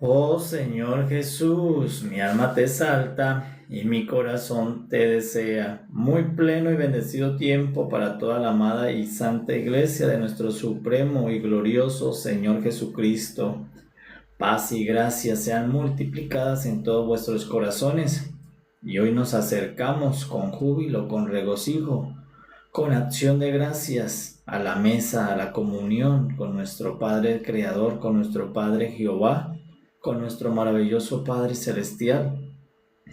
Oh Señor Jesús, mi alma te exalta y mi corazón te desea. Muy pleno y bendecido tiempo para toda la amada y santa iglesia de nuestro supremo y glorioso Señor Jesucristo. Paz y gracia sean multiplicadas en todos vuestros corazones. Y hoy nos acercamos con júbilo, con regocijo, con acción de gracias a la mesa, a la comunión con nuestro Padre Creador, con nuestro Padre Jehová, con nuestro maravilloso Padre Celestial,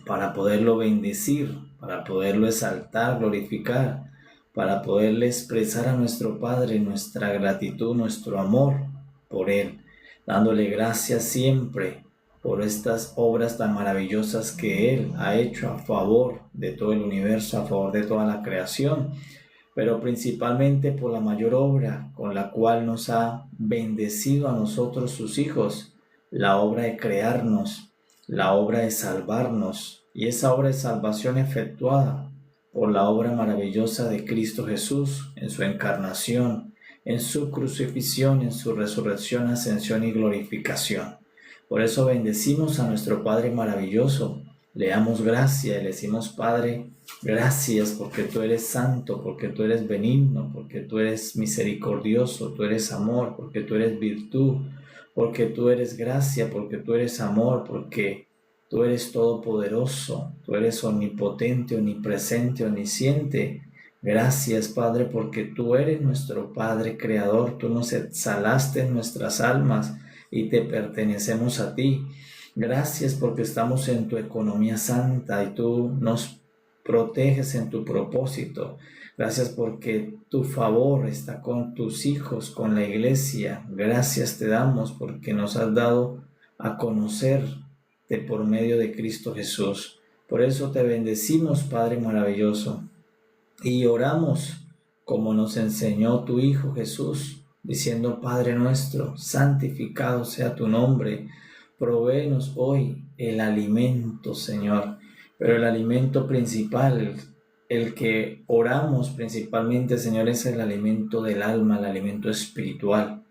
para poderlo bendecir, para poderlo exaltar, glorificar, para poderle expresar a nuestro Padre nuestra gratitud, nuestro amor por Él, dándole gracias siempre por estas obras tan maravillosas que Él ha hecho a favor de todo el universo, a favor de toda la creación, pero principalmente por la mayor obra con la cual nos ha bendecido a nosotros sus hijos, la obra de crearnos, la obra de salvarnos, y esa obra de salvación efectuada por la obra maravillosa de Cristo Jesús en su encarnación, en su crucifixión, en su resurrección, ascensión y glorificación. Por eso bendecimos a nuestro Padre maravilloso, le damos gracia y le decimos: Padre, gracias porque tú eres santo, porque tú eres benigno, porque tú eres misericordioso, tú eres amor, porque tú eres virtud, porque tú eres gracia, porque tú eres amor, porque tú eres todopoderoso, tú eres omnipotente, omnipresente, omnisciente. Gracias, Padre, porque tú eres nuestro Padre Creador, tú nos exhalaste en nuestras almas y te pertenecemos a ti. Gracias porque estamos en tu economía santa y tú nos proteges en tu propósito. Gracias porque tu favor está con tus hijos, con la iglesia. Gracias te damos porque nos has dado a conocerte por medio de Cristo Jesús. Por eso te bendecimos, Padre maravilloso, y oramos como nos enseñó tu Hijo Jesús, diciendo: Padre nuestro, santificado sea tu nombre. Provéenos hoy el alimento, Señor, pero el alimento principal, el que oramos principalmente, Señor, es el alimento del alma, el alimento espiritual.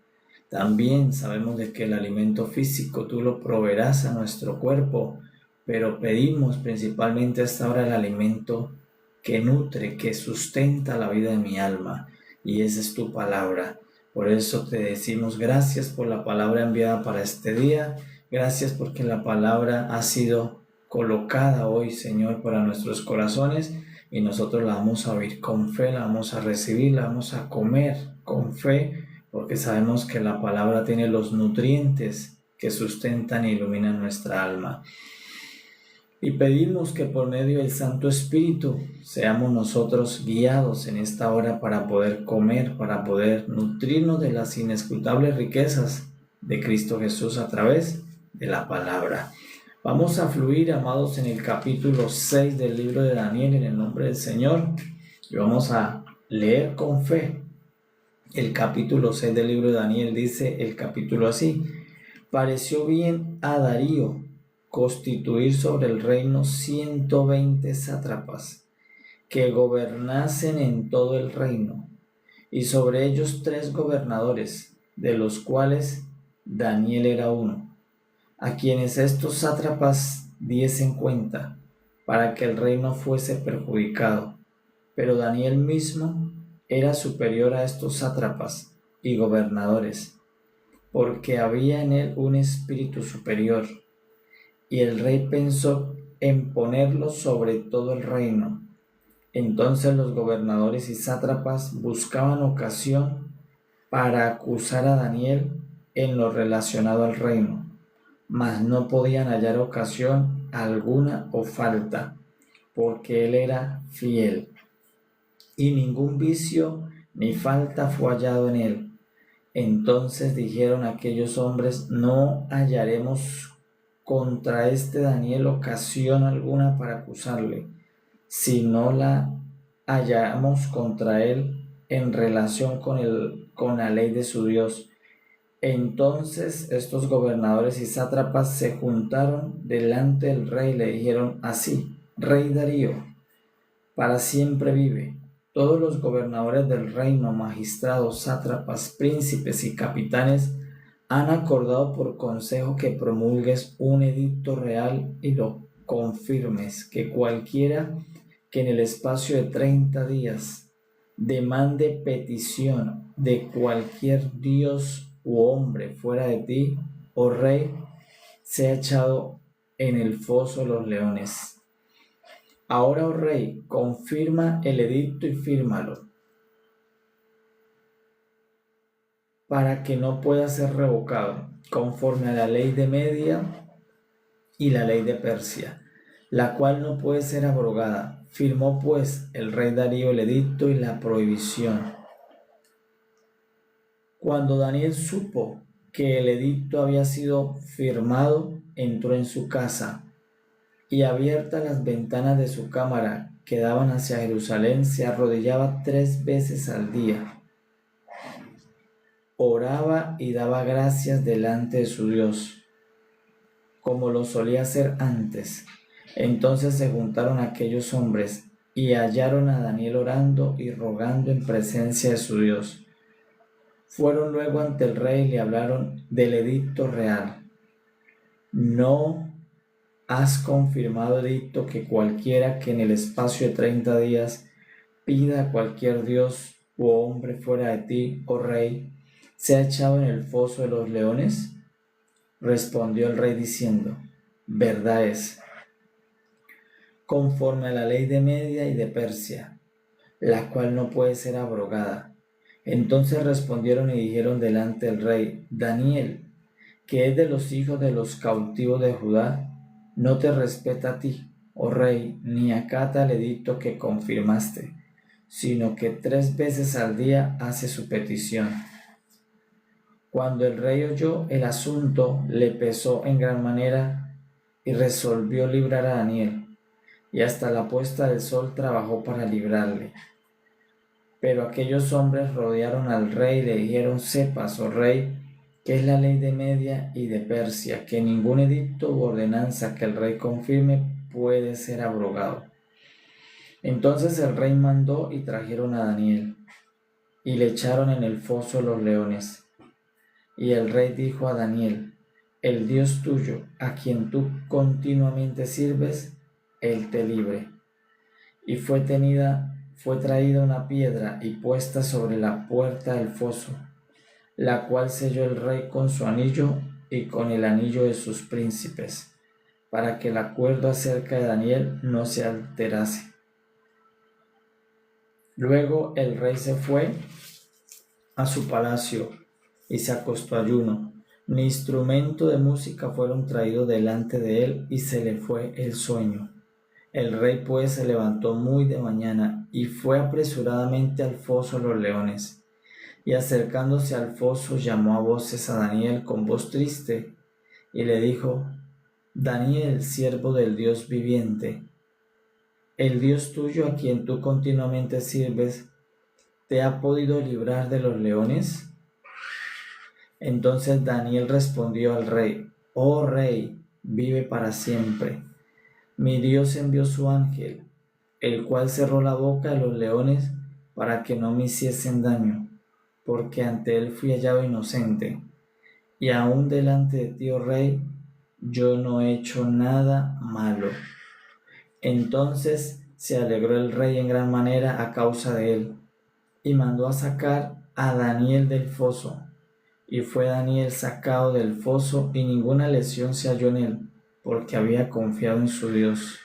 También sabemos de que el alimento físico tú lo proveerás a nuestro cuerpo, pero pedimos principalmente a esta hora el alimento que nutre, que sustenta la vida de mi alma, y esa es tu palabra. Por eso te decimos gracias por la palabra enviada para este día. Gracias porque la palabra ha sido colocada hoy, Señor, para nuestros corazones, y nosotros la vamos a oír con fe, la vamos a recibir, la vamos a comer con fe, porque sabemos que la palabra tiene los nutrientes que sustentan e iluminan nuestra alma. Y pedimos que por medio del Santo Espíritu seamos nosotros guiados en esta hora para poder comer, para poder nutrirnos de las inescrutables riquezas de Cristo Jesús a través de la palabra. Vamos a fluir, amados, en el capítulo 6 del libro de Daniel, en el nombre del Señor, y vamos a leer con fe el capítulo 6 del libro de Daniel. Dice el capítulo así: pareció bien a Darío constituir sobre el reino 120 sátrapas que gobernasen en todo el reino, y sobre ellos 3 gobernadores, de los cuales Daniel era uno, a quienes estos sátrapas diesen cuenta, para que el reino fuese perjudicado. Pero Daniel mismo era superior a estos sátrapas y gobernadores, porque había en él un espíritu superior, y el rey pensó en ponerlo sobre todo el reino. Entonces los gobernadores y sátrapas buscaban ocasión para acusar a Daniel en lo relacionado al reino, mas no podían hallar ocasión alguna o falta, porque él era fiel, y ningún vicio ni falta fue hallado en él. Entonces dijeron aquellos hombres: no hallaremos contra este Daniel ocasión alguna para acusarle, si no la hallamos contra él en relación con la ley de su Dios. Entonces estos gobernadores y sátrapas se juntaron delante del rey y le dijeron así: Rey Darío, para siempre vive. Todos los gobernadores del reino, magistrados, sátrapas, príncipes y capitanes han acordado por consejo que promulgues un edicto real y lo confirmes, que cualquiera que en el espacio de 30 días demande petición de cualquier dios u hombre fuera de ti, oh rey, sea echado en el foso de los leones. Ahora, oh rey, confirma el edicto y fírmalo, para que no pueda ser revocado, conforme a la ley de Media y la ley de Persia, la cual no puede ser abrogada. Firmó pues el rey Darío el edicto y la prohibición. Cuando Daniel supo que el edicto había sido firmado, entró en su casa y, abiertas las ventanas de su cámara que daban hacia Jerusalén, se arrodillaba 3 veces al día. Oraba y daba gracias delante de su Dios, como lo solía hacer antes. Entonces se juntaron aquellos hombres y hallaron a Daniel orando y rogando en presencia de su Dios. Fueron luego ante el rey y le hablaron del edicto real. ¿No has confirmado edicto que cualquiera que en el espacio de 30 días pida a cualquier dios u hombre fuera de ti, oh rey, sea echado en el foso de los leones? Respondió el rey diciendo, verdad es, conforme a la ley de Media y de Persia, la cual no puede ser abrogada. Entonces respondieron y dijeron delante del rey, Daniel, que es de los hijos de los cautivos de Judá, no te respeta a ti, oh rey, ni acata el edicto que confirmaste, sino que 3 veces al día hace su petición. Cuando el rey oyó el asunto, le pesó en gran manera y resolvió librar a Daniel, y hasta la puesta del sol trabajó para librarle. Pero aquellos hombres rodearon al rey y le dijeron, sepas, oh rey, que es la ley de Media y de Persia, que ningún edicto u ordenanza que el rey confirme puede ser abrogado. Entonces el rey mandó y trajeron a Daniel, y le echaron en el foso de los leones. Y el rey dijo a Daniel, el Dios tuyo, a quien tú continuamente sirves, él te libre. Y fue traída una piedra y puesta sobre la puerta del foso, la cual selló el rey con su anillo y con el anillo de sus príncipes, para que el acuerdo acerca de Daniel no se alterase. Luego el rey se fue a su palacio y se acostó ayuno. Ni instrumento de música fueron traídos delante de él, y se le fue el sueño. El rey pues se levantó muy de mañana y fue apresuradamente al foso de los leones. Y acercándose al foso llamó a voces a Daniel con voz triste y le dijo, Daniel, siervo del Dios viviente, el Dios tuyo a quien tú continuamente sirves, ¿te ha podido librar de los leones? Entonces Daniel respondió al rey, oh rey, vive para siempre. Mi Dios envió su ángel, el cual cerró la boca de los leones para que no me hiciesen daño, porque ante él fui hallado inocente. Y aún delante de ti, oh rey, yo no he hecho nada malo. Entonces se alegró el rey en gran manera a causa de él, y mandó a sacar a Daniel del foso. Y fue Daniel sacado del foso, y ninguna lesión se halló en él, porque había confiado en su Dios.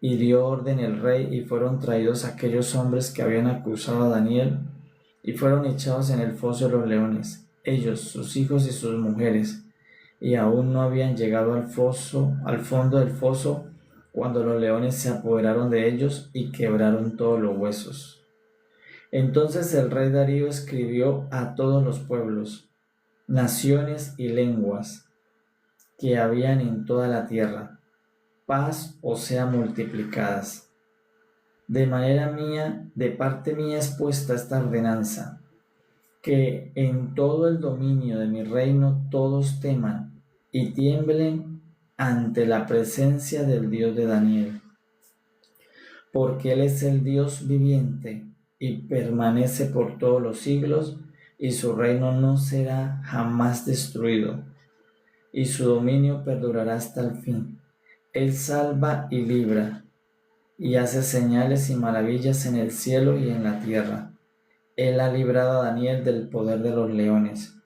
Y dio orden el rey, y fueron traídos aquellos hombres que habían acusado a Daniel, y fueron echados en el foso de los leones, ellos, sus hijos y sus mujeres, y aún no habían llegado al fondo del foso, cuando los leones se apoderaron de ellos y quebraron todos los huesos. Entonces el rey Darío escribió a todos los pueblos, naciones y lenguas que habían en toda la tierra, paz os sea multiplicadas. De parte mía es puesta esta ordenanza, que en todo el dominio de mi reino todos teman y tiemblen ante la presencia del Dios de Daniel, porque Él es el Dios viviente y permanece por todos los siglos, y su reino no será jamás destruido, y su dominio perdurará hasta el fin. Él salva y libra, y hace señales y maravillas en el cielo y en la tierra. Él ha librado a Daniel del poder de los leones.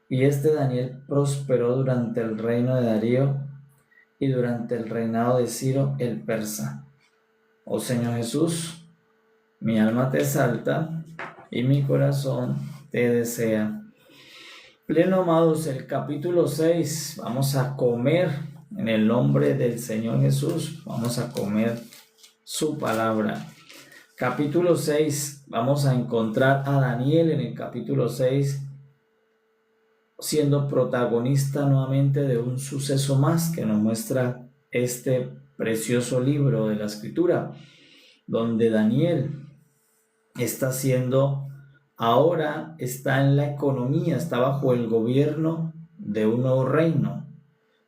Y este Daniel prosperó durante el reino de Darío y durante el reinado de Ciro el persa. Oh Señor Jesús, mi alma te exalta y mi corazón te desea. Pleno amados, el capítulo 6, vamos a comer en el nombre del Señor Jesús, vamos a comer su palabra. Capítulo 6, vamos a encontrar a Daniel en el capítulo 6 siendo protagonista nuevamente de un suceso más que nos muestra este precioso libro de la Escritura, donde Daniel ahora está en la economía, está bajo el gobierno de un nuevo reino.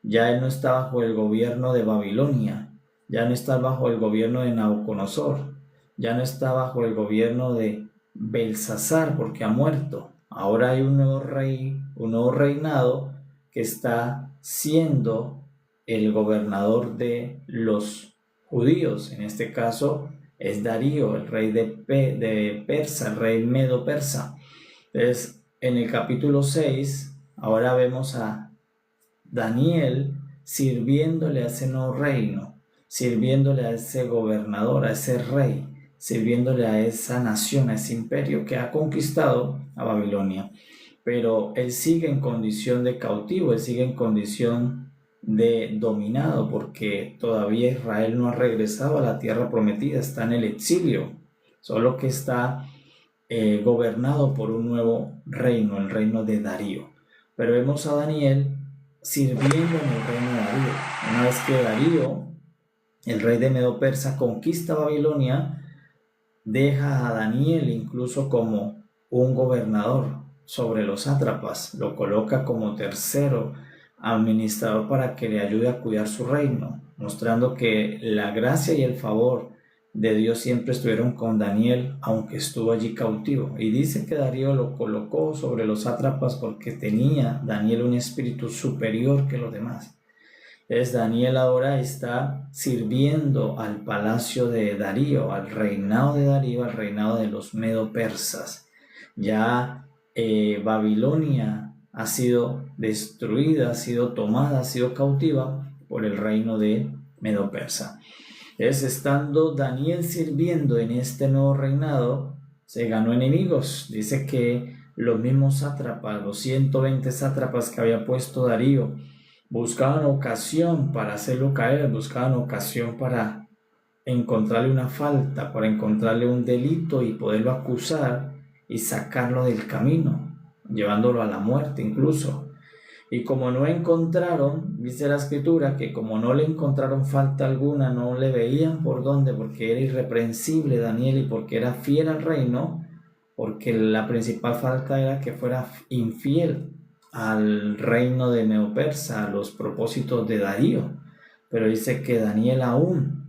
Ya él no está bajo el gobierno de Babilonia, ya no está bajo el gobierno de Nabucodonosor, ya no está bajo el gobierno de Belsasar porque ha muerto. Ahora hay un nuevo rey, un nuevo reinado que está siendo el gobernador de los judíos. En este caso es Darío, el rey de Persa, el rey medo-persa. Entonces, en el capítulo 6, ahora vemos a Daniel sirviéndole a ese nuevo reino, sirviéndole a ese gobernador, a ese rey, sirviéndole a esa nación, a ese imperio que ha conquistado a Babilonia. Pero él sigue en condición de cautivo, él sigue en condición de dominado, porque todavía Israel no ha regresado a la tierra prometida, está en el exilio, solo que está gobernado por un nuevo reino, el reino de Darío. Pero vemos a Daniel sirviendo en el reino de Darío. Una vez que Darío, el rey de Medo-Persa, conquista Babilonia, deja a Daniel incluso como un gobernador sobre los sátrapas, lo coloca como tercero administrador para que le ayude a cuidar su reino, mostrando que la gracia y el favor de Dios siempre estuvieron con Daniel, aunque estuvo allí cautivo. Y dice que Darío lo colocó sobre los sátrapas porque tenía Daniel un espíritu superior que los demás. Entonces Daniel ahora está sirviendo al palacio de Darío, al reinado de Darío, al reinado de los medo-persas. Ya Babilonia ha sido destruida, ha sido tomada, ha sido cautiva por el reino de Medo-Persa. Es estando Daniel sirviendo en este nuevo reinado, se ganó enemigos. Dice que los mismos sátrapas, los 120 sátrapas que había puesto Darío, buscaban ocasión para hacerlo caer, buscaban ocasión para encontrarle una falta, para encontrarle un delito y poderlo acusar y sacarlo del camino, llevándolo a la muerte incluso. Y como no encontraron, dice la escritura, que como no le encontraron falta alguna, no le veían por dónde, porque era irreprensible Daniel y porque era fiel al reino, porque la principal falta era que fuera infiel al reino de Medo-Persa, a los propósitos de Darío. Pero dice que Daniel, aún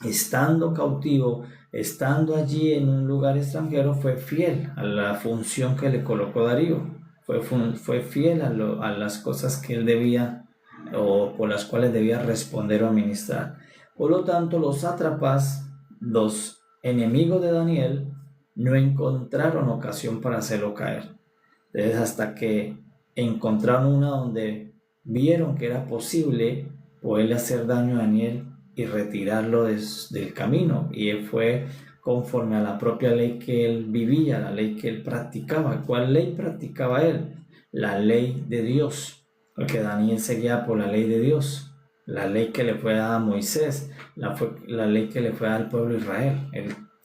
estando cautivo, estando allí en un lugar extranjero, fue fiel a la función que le colocó Darío. Fue fiel a las cosas que él debía o por las cuales debía responder o administrar. Por lo tanto, los sátrapas, los enemigos de Daniel, no encontraron ocasión para hacerlo caer. Entonces, hasta que encontraron una donde vieron que era posible poderle hacer daño a Daniel y retirarlo del camino, y él fue conforme a la propia ley que él vivía, la ley que él practicaba. ¿Cuál ley practicaba él? La ley de Dios, porque Daniel seguía por la ley de Dios, la ley que le fue dada a Moisés, la ley que le fue dada al pueblo de Israel.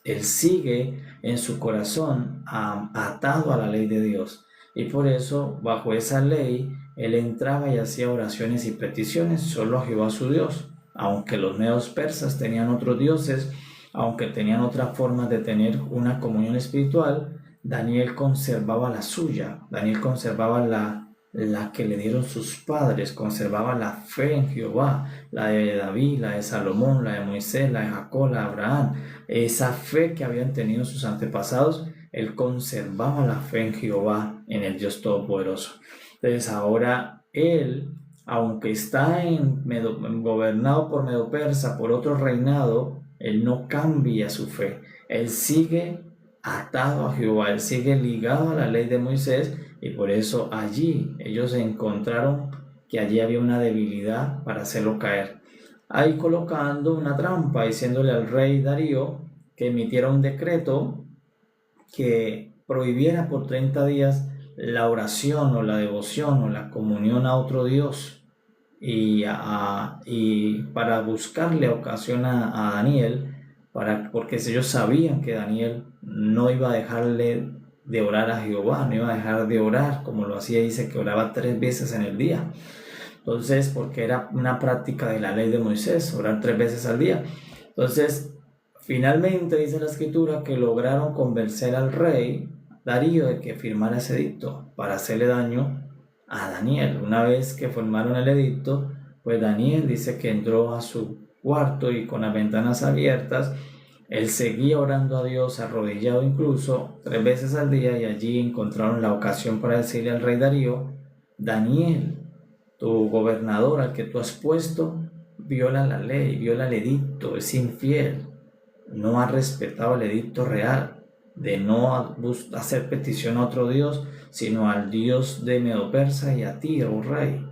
Él sigue en su corazón atado a la ley de Dios, y por eso bajo esa ley él entraba y hacía oraciones y peticiones solo a Jehová su Dios. Aunque los medos persas tenían otros dioses, aunque tenían otras formas de tener una comunión espiritual, Daniel conservaba la suya. Daniel conservaba la que le dieron sus padres, conservaba la fe en Jehová, la de David, la de Salomón, la de Moisés, la de Jacob, la de Abraham. Esa fe que habían tenido sus antepasados, él conservaba la fe en Jehová, en el Dios Todopoderoso. Entonces ahora él, aunque está gobernado por Medo-Persa, por otro reinado, él no cambia su fe. Él sigue atado a Jehová, él sigue ligado a la ley de Moisés, y por eso allí ellos encontraron que allí había una debilidad para hacerlo caer. Ahí colocando una trampa, diciéndole al rey Darío que emitiera un decreto que prohibiera por 30 días la oración o la devoción o la comunión a otro Dios, y para buscarle ocasión a Daniel, porque ellos sabían que Daniel no iba a dejarle de orar a Jehová, no iba a dejar de orar como lo hacía. Dice que oraba 3 veces en el día. Entonces, porque era una práctica de la ley de Moisés, orar 3 veces al día. Entonces, finalmente dice la escritura que lograron convencer al rey Darío de que firmara ese edicto para hacerle daño a Daniel. Una vez que firmaron el edicto, pues Daniel dice que entró a su cuarto y con las ventanas abiertas, él seguía orando a Dios, arrodillado incluso 3 veces al día, y allí encontraron la ocasión para decirle al rey Darío: Daniel, tu gobernador al que tú has puesto viola la ley, viola el edicto, es infiel, no ha respetado el edicto real de no hacer petición a otro Dios, sino al Dios de Medo-Persa y a ti, oh rey.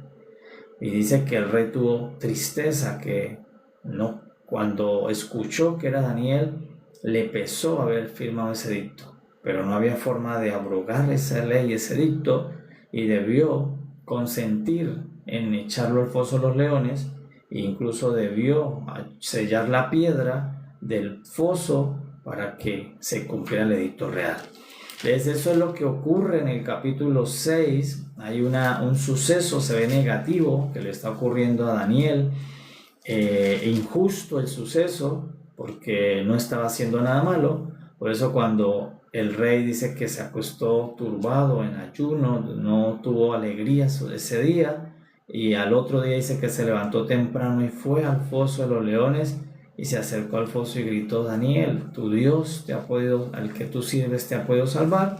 Y dice que el rey tuvo tristeza, que no, cuando escuchó que era Daniel, le pesó haber firmado ese edicto, pero no había forma de abrogar esa ley, ese edicto, y debió consentir en echarlo al foso de los leones, e incluso debió sellar la piedra del foso para que se cumpliera el edicto real. Entonces eso es lo que ocurre en el capítulo 6. Hay un suceso, se ve negativo, que le está ocurriendo a Daniel, injusto el suceso, porque no estaba haciendo nada malo. Por eso cuando el rey dice que se acostó turbado en ayuno, no tuvo alegría ese día, y al otro día dice que se levantó temprano y fue al foso de los leones, y se acercó al foso y gritó: Daniel, tu Dios al que tú sirves te ha podido salvar.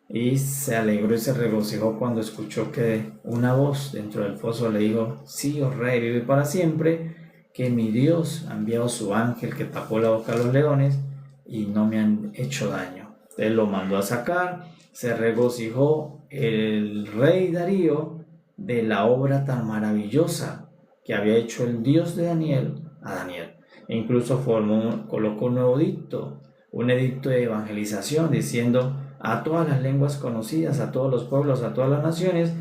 Y se alegró y se regocijó cuando escuchó que una voz dentro del foso le dijo: sí, oh rey, vive para siempre, que mi Dios ha enviado su ángel que tapó la boca de los leones y no me han hecho daño. Él lo mandó a sacar. Se regocijó el rey Darío de la obra tan maravillosa que había hecho el Dios de Daniel a Daniel. E incluso colocó un nuevo edicto, un edicto de evangelización, diciendo a todas las lenguas conocidas, a todos los pueblos, a todas las naciones,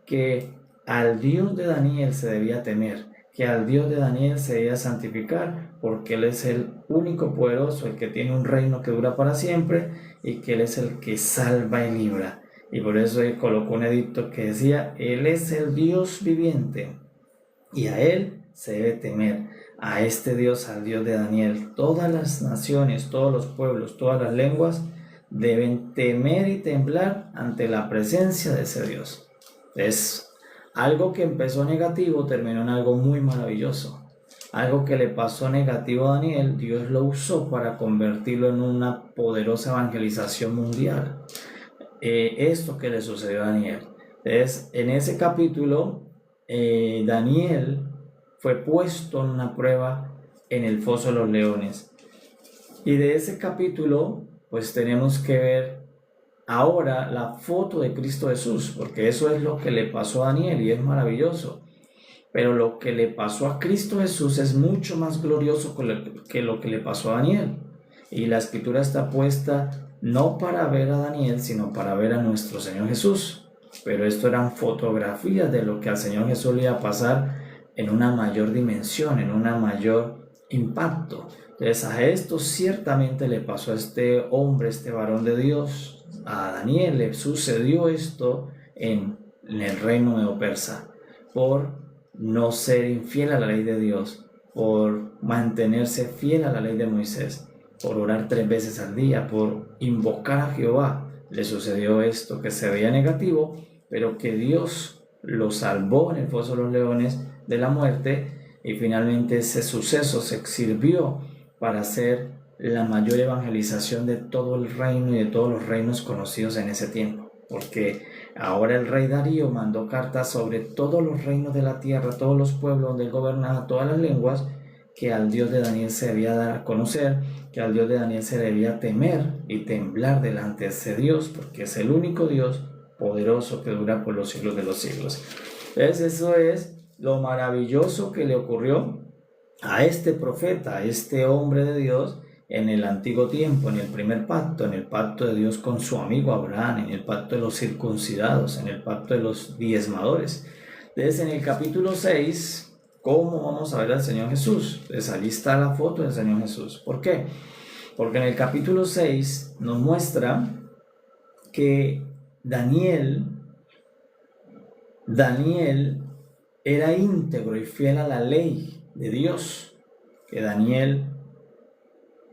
que al Dios de Daniel se debía temer, que al Dios de Daniel se debía santificar, porque Él es el único poderoso, el que tiene un reino que dura para siempre, y que Él es el que salva y libra. Y por eso Él colocó un edicto que decía: Él es el Dios viviente, y a Él se debe temer. A este Dios, al Dios de Daniel, todas las naciones, todos los pueblos, todas las lenguas deben temer y temblar ante la presencia de ese Dios. Es algo que empezó negativo, terminó en algo muy maravilloso. Algo que le pasó negativo a Daniel, Dios lo usó para convertirlo en una poderosa evangelización mundial. Esto que le sucedió a Daniel. Entonces, en ese capítulo, Daniel fue puesto en una prueba en el foso de los leones. Y de ese capítulo, pues tenemos que ver ahora la foto de Cristo Jesús, porque eso es lo que le pasó a Daniel y es maravilloso. Pero lo que le pasó a Cristo Jesús es mucho más glorioso que lo que le pasó a Daniel. Y la escritura está puesta no para ver a Daniel, sino para ver a nuestro Señor Jesús. Pero esto eran fotografías de lo que al Señor Jesús le iba a pasar en una mayor dimensión, en un mayor impacto. Entonces a esto ciertamente le pasó a este hombre, este varón de Dios, a Daniel le sucedió esto en el reino medo-persa, por no ser infiel a la ley de Dios, por mantenerse fiel a la ley de Moisés, por orar 3 veces al día, por invocar a Jehová. Le sucedió esto que se veía negativo, pero que Dios lo salvó en el foso de los leones de la muerte, y finalmente ese suceso se sirvió para hacer la mayor evangelización de todo el reino y de todos los reinos conocidos en ese tiempo, porque ahora el rey Darío mandó cartas sobre todos los reinos de la tierra, todos los pueblos donde él gobernaba, todas las lenguas, que al Dios de Daniel se debía dar a conocer, que al Dios de Daniel se debía temer y temblar delante de ese Dios, porque es el único Dios poderoso que dura por los siglos de los siglos. Entonces eso es lo maravilloso que le ocurrió a este profeta, a este hombre de Dios en el antiguo tiempo, en el primer pacto, en el pacto de Dios con su amigo Abraham, en el pacto de los circuncidados, en el pacto de los diezmadores. Entonces en el capítulo 6, ¿cómo vamos a ver al Señor Jesús? Pues allí está la foto del Señor Jesús. ¿Por qué? Porque en el capítulo 6 nos muestra que Daniel era íntegro y fiel a la ley de Dios, que Daniel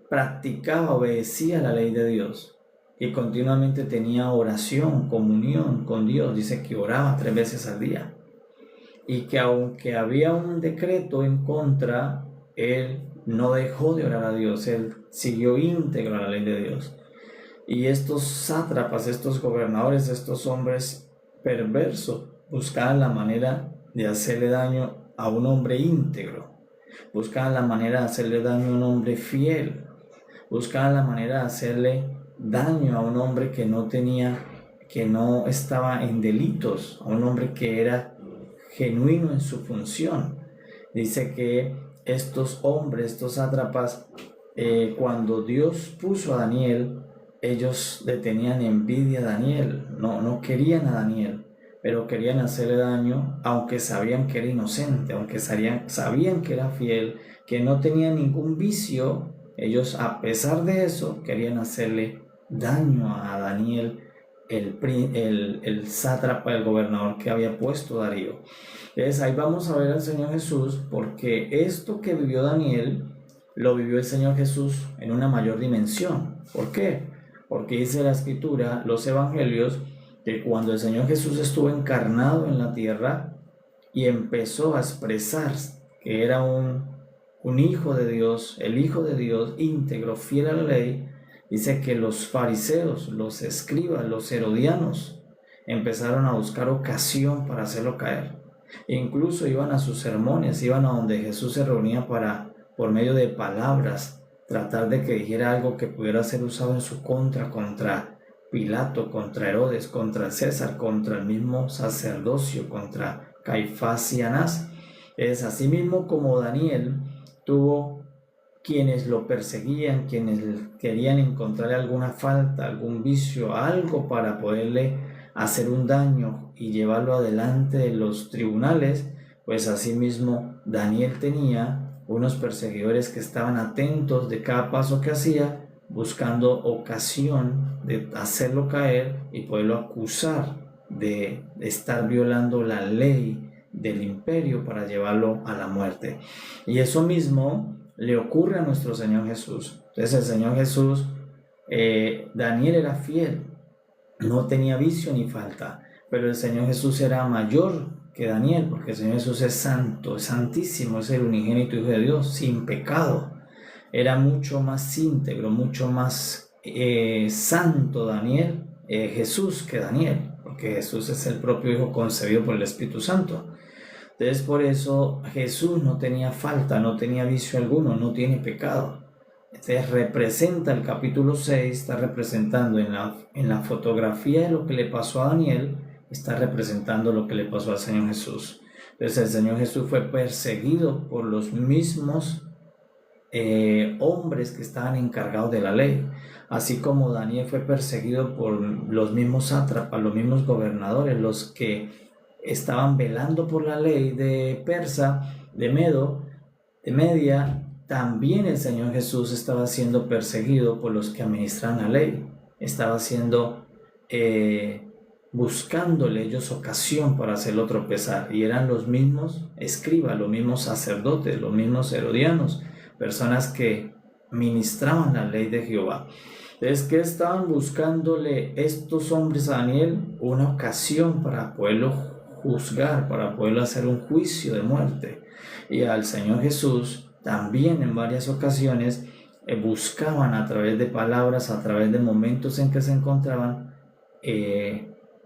practicaba, obedecía la ley de Dios y continuamente tenía oración, comunión con Dios. Dice que oraba 3 veces al día y que aunque había un decreto en contra, él no dejó de orar a Dios, él siguió íntegro a la ley de Dios. Y estos sátrapas, estos gobernadores, estos hombres perversos buscaban la manera de hacerle daño a un hombre íntegro, buscaban la manera de hacerle daño a un hombre fiel, buscaban la manera de hacerle daño a un hombre que no estaba en delitos, a un hombre que era genuino en su función. Dice que estos hombres, estos sátrapas, cuando Dios puso a Daniel, ellos le tenían envidia a Daniel, no querían a Daniel, pero querían hacerle daño, aunque sabían que era inocente, aunque sabían que era fiel, que no tenía ningún vicio. Ellos, a pesar de eso, querían hacerle daño a Daniel, el sátrapa, el gobernador que había puesto Darío. Entonces ahí vamos a ver al Señor Jesús, porque esto que vivió Daniel, lo vivió el Señor Jesús en una mayor dimensión. ¿Por qué? Porque dice la Escritura, los evangelios, que cuando el Señor Jesús estuvo encarnado en la tierra y empezó a expresar que era un hijo de Dios, el Hijo de Dios, íntegro, fiel a la ley, dice que los fariseos, los escribas, los herodianos empezaron a buscar ocasión para hacerlo caer. E incluso iban a sus sermones, iban a donde Jesús se reunía para, por medio de palabras, tratar de que dijera algo que pudiera ser usado en su contra Pilato, contra Herodes, contra César, contra el mismo sacerdocio, contra Caifás y Anás. Es así mismo como Daniel tuvo quienes lo perseguían, quienes querían encontrarle alguna falta, algún vicio, algo para poderle hacer un daño y llevarlo adelante de los tribunales. Pues así mismo Daniel tenía unos perseguidores que estaban atentos de cada paso que hacía, buscando ocasión de hacerlo caer y poderlo acusar de estar violando la ley del imperio para llevarlo a la muerte. Y eso mismo le ocurre a nuestro Señor Jesús. Entonces el Señor Jesús, Daniel era fiel, no tenía vicio ni falta, pero el Señor Jesús era mayor que Daniel, porque el Señor Jesús es santo, es santísimo, es el unigénito Hijo de Dios, sin pecado. Era mucho más íntegro, mucho más santo Jesús que Daniel, porque Jesús es el propio Hijo concebido por el Espíritu Santo. Entonces por eso Jesús no tenía falta, no tenía vicio alguno, no tiene pecado. Entonces representa el capítulo 6, está representando en la fotografía de lo que le pasó a Daniel, está representando lo que le pasó al Señor Jesús. Entonces el Señor Jesús fue perseguido por los mismos hombres que estaban encargados de la ley, así como Daniel fue perseguido por los mismos sátrapas, los mismos gobernadores, los que estaban velando por la ley de Persa, de Media. También el Señor Jesús estaba siendo perseguido por los que administran la ley, estaba siendo buscándole ellos ocasión para hacerlo tropezar, y eran los mismos escribas, los mismos sacerdotes, los mismos herodianos, personas que ministraban la ley de Jehová. Entonces, ¿qué estaban buscándole estos hombres a Daniel? Una ocasión para poderlo juzgar, para poderlo hacer un juicio de muerte. Y al Señor Jesús también en varias ocasiones buscaban a través de palabras, a través de momentos en que se encontraban,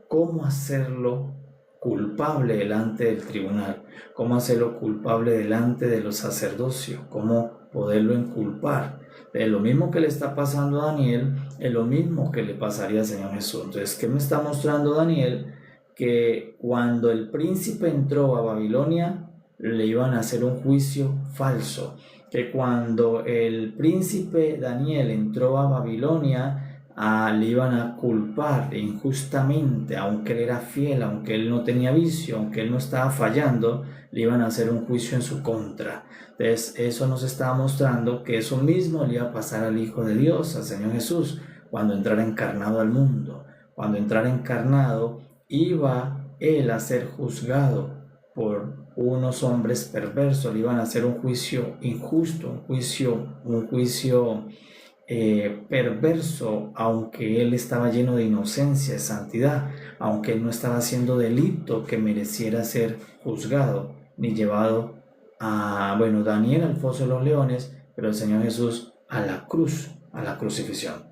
cómo hacerlo culpable delante del tribunal, cómo hacerlo culpable delante de los sacerdocios, cómo poderlo inculpar. Es lo mismo que le está pasando a Daniel, es lo mismo que le pasaría al Señor Jesús. Entonces, ¿qué me está mostrando Daniel? Que cuando el príncipe entró a Babilonia, le iban a hacer un juicio falso. Que cuando el príncipe Daniel entró a Babilonia, le iban a culpar injustamente, aunque él era fiel, aunque él no tenía vicio, aunque él no estaba fallando, le iban a hacer un juicio en su contra. Entonces eso nos está mostrando que eso mismo le iba a pasar al Hijo de Dios, al Señor Jesús, cuando entrara encarnado al mundo. Cuando entrara encarnado, iba él a ser juzgado por unos hombres perversos, le iban a hacer un juicio injusto, un juicio perverso, aunque él estaba lleno de inocencia, de santidad, aunque él no estaba haciendo delito que mereciera ser juzgado ni llevado Daniel al foso de los leones, pero el Señor Jesús a la cruz, a la crucifixión.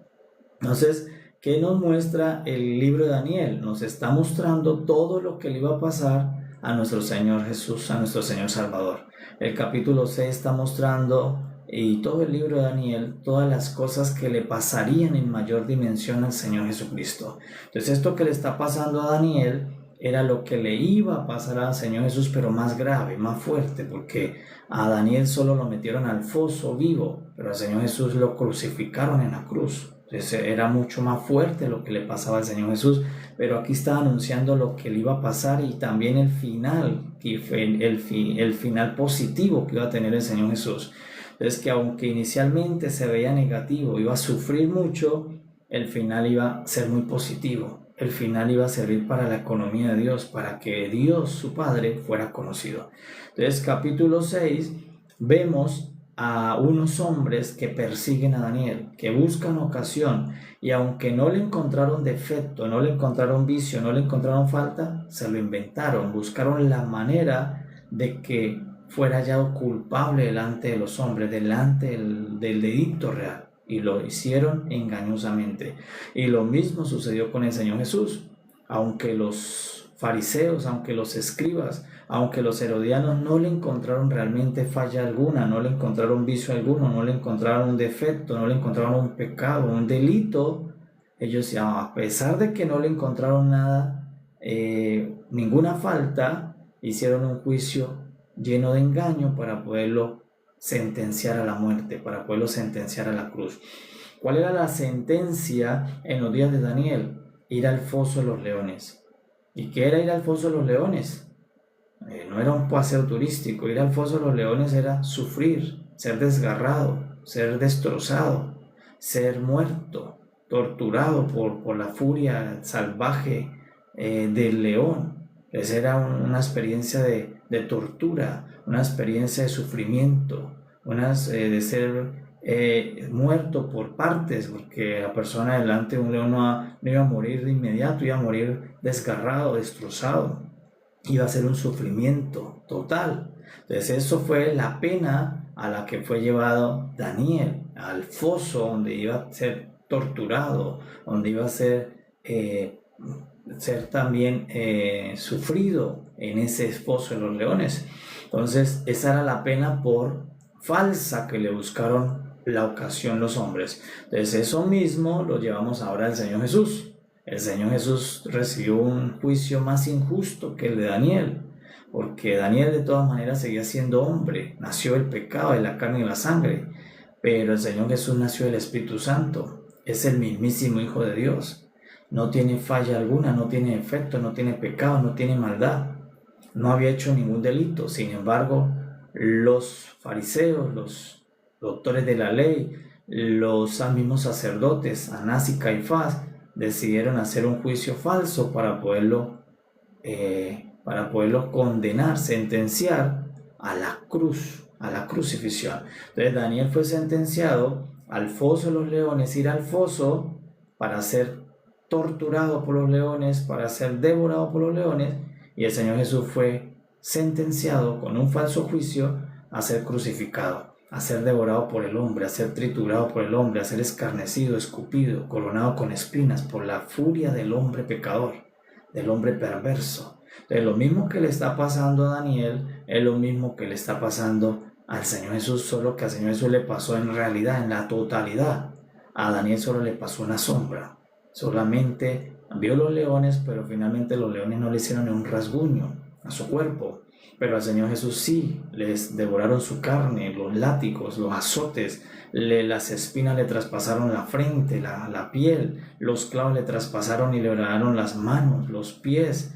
Entonces, ¿qué nos muestra el libro de Daniel? Nos está mostrando todo lo que le iba a pasar a nuestro Señor Jesús, a nuestro Señor Salvador. El capítulo 6 está mostrando, y todo el libro de Daniel, todas las cosas que le pasarían en mayor dimensión al Señor Jesucristo. Entonces, esto que le está pasando a Daniel era lo que le iba a pasar al Señor Jesús, pero más grave, más fuerte, porque a Daniel solo lo metieron al foso vivo, pero al Señor Jesús lo crucificaron en la cruz. Entonces era mucho más fuerte lo que le pasaba al Señor Jesús, pero aquí está anunciando lo que le iba a pasar y también el final, el final positivo que iba a tener el Señor Jesús. Entonces, que aunque inicialmente se veía negativo, iba a sufrir mucho, el final iba a ser muy positivo. El final iba a servir para la economía de Dios, para que Dios, su Padre, fuera conocido. Entonces, capítulo 6, vemos a unos hombres que persiguen a Daniel, que buscan ocasión, y aunque no le encontraron defecto, no le encontraron vicio, no le encontraron falta, se lo inventaron, buscaron la manera de que fuera hallado culpable delante de los hombres, delante del delito real, y lo hicieron engañosamente. Y lo mismo sucedió con el Señor Jesús. Aunque los fariseos, aunque los escribas, aunque los herodianos no le encontraron realmente falla alguna, no le encontraron vicio alguno, no le encontraron un defecto, no le encontraron un pecado, un delito, ellos ya, a pesar de que no le encontraron nada, ninguna falta, hicieron un juicio lleno de engaño para poderlo sentenciar a la muerte, para poderlo sentenciar a la cruz. ¿Cuál era la sentencia en los días de Daniel? Ir al foso de los leones. ¿Y qué era ir al foso de los leones? No era un paseo turístico. Ir al foso de los leones era sufrir, ser desgarrado, ser destrozado, ser muerto, torturado por la furia salvaje del león. Esa era una experiencia de tortura, una experiencia de sufrimiento, de ser muerto por partes, porque la persona delante de un león no iba a morir de inmediato, iba a morir desgarrado, destrozado, iba a ser un sufrimiento total. Entonces eso fue la pena a la que fue llevado Daniel, al foso donde iba a ser torturado, donde iba a ser también sufrido en ese foso de los leones. Entonces esa era la pena por falsa que le buscaron la ocasión los hombres. Entonces eso mismo lo llevamos ahora al Señor Jesús. El Señor Jesús recibió un juicio más injusto que el de Daniel, porque Daniel de todas maneras seguía siendo hombre, nació el pecado de la carne y la sangre, pero el Señor Jesús nació del Espíritu Santo, es el mismísimo Hijo de Dios, no tiene falla alguna, no tiene defecto, no tiene pecado, no tiene maldad, no había hecho ningún delito. Sin embargo, los fariseos, los doctores de la ley, los mismos sacerdotes, Anás y Caifás, decidieron hacer un juicio falso para poderlo condenar, sentenciar a la cruz, a la crucifixión. Entonces Daniel fue sentenciado al foso de los leones, ir al foso para ser torturado por los leones, para ser devorado por los leones, y el Señor Jesús fue sentenciado con un falso juicio a ser crucificado, a ser devorado por el hombre, a ser triturado por el hombre, a ser escarnecido, escupido, coronado con espinas por la furia del hombre pecador, del hombre perverso. Entonces, lo mismo que le está pasando a Daniel es lo mismo que le está pasando al Señor Jesús, solo que al Señor Jesús le pasó en realidad, en la totalidad. A Daniel solo le pasó una sombra, solamente vio los leones, pero finalmente los leones no le hicieron ni un rasguño a su cuerpo. Pero al Señor Jesús sí, les devoraron su carne, los látigos, los azotes, las espinas le traspasaron la frente, la piel, los clavos le traspasaron y le volaron las manos, los pies,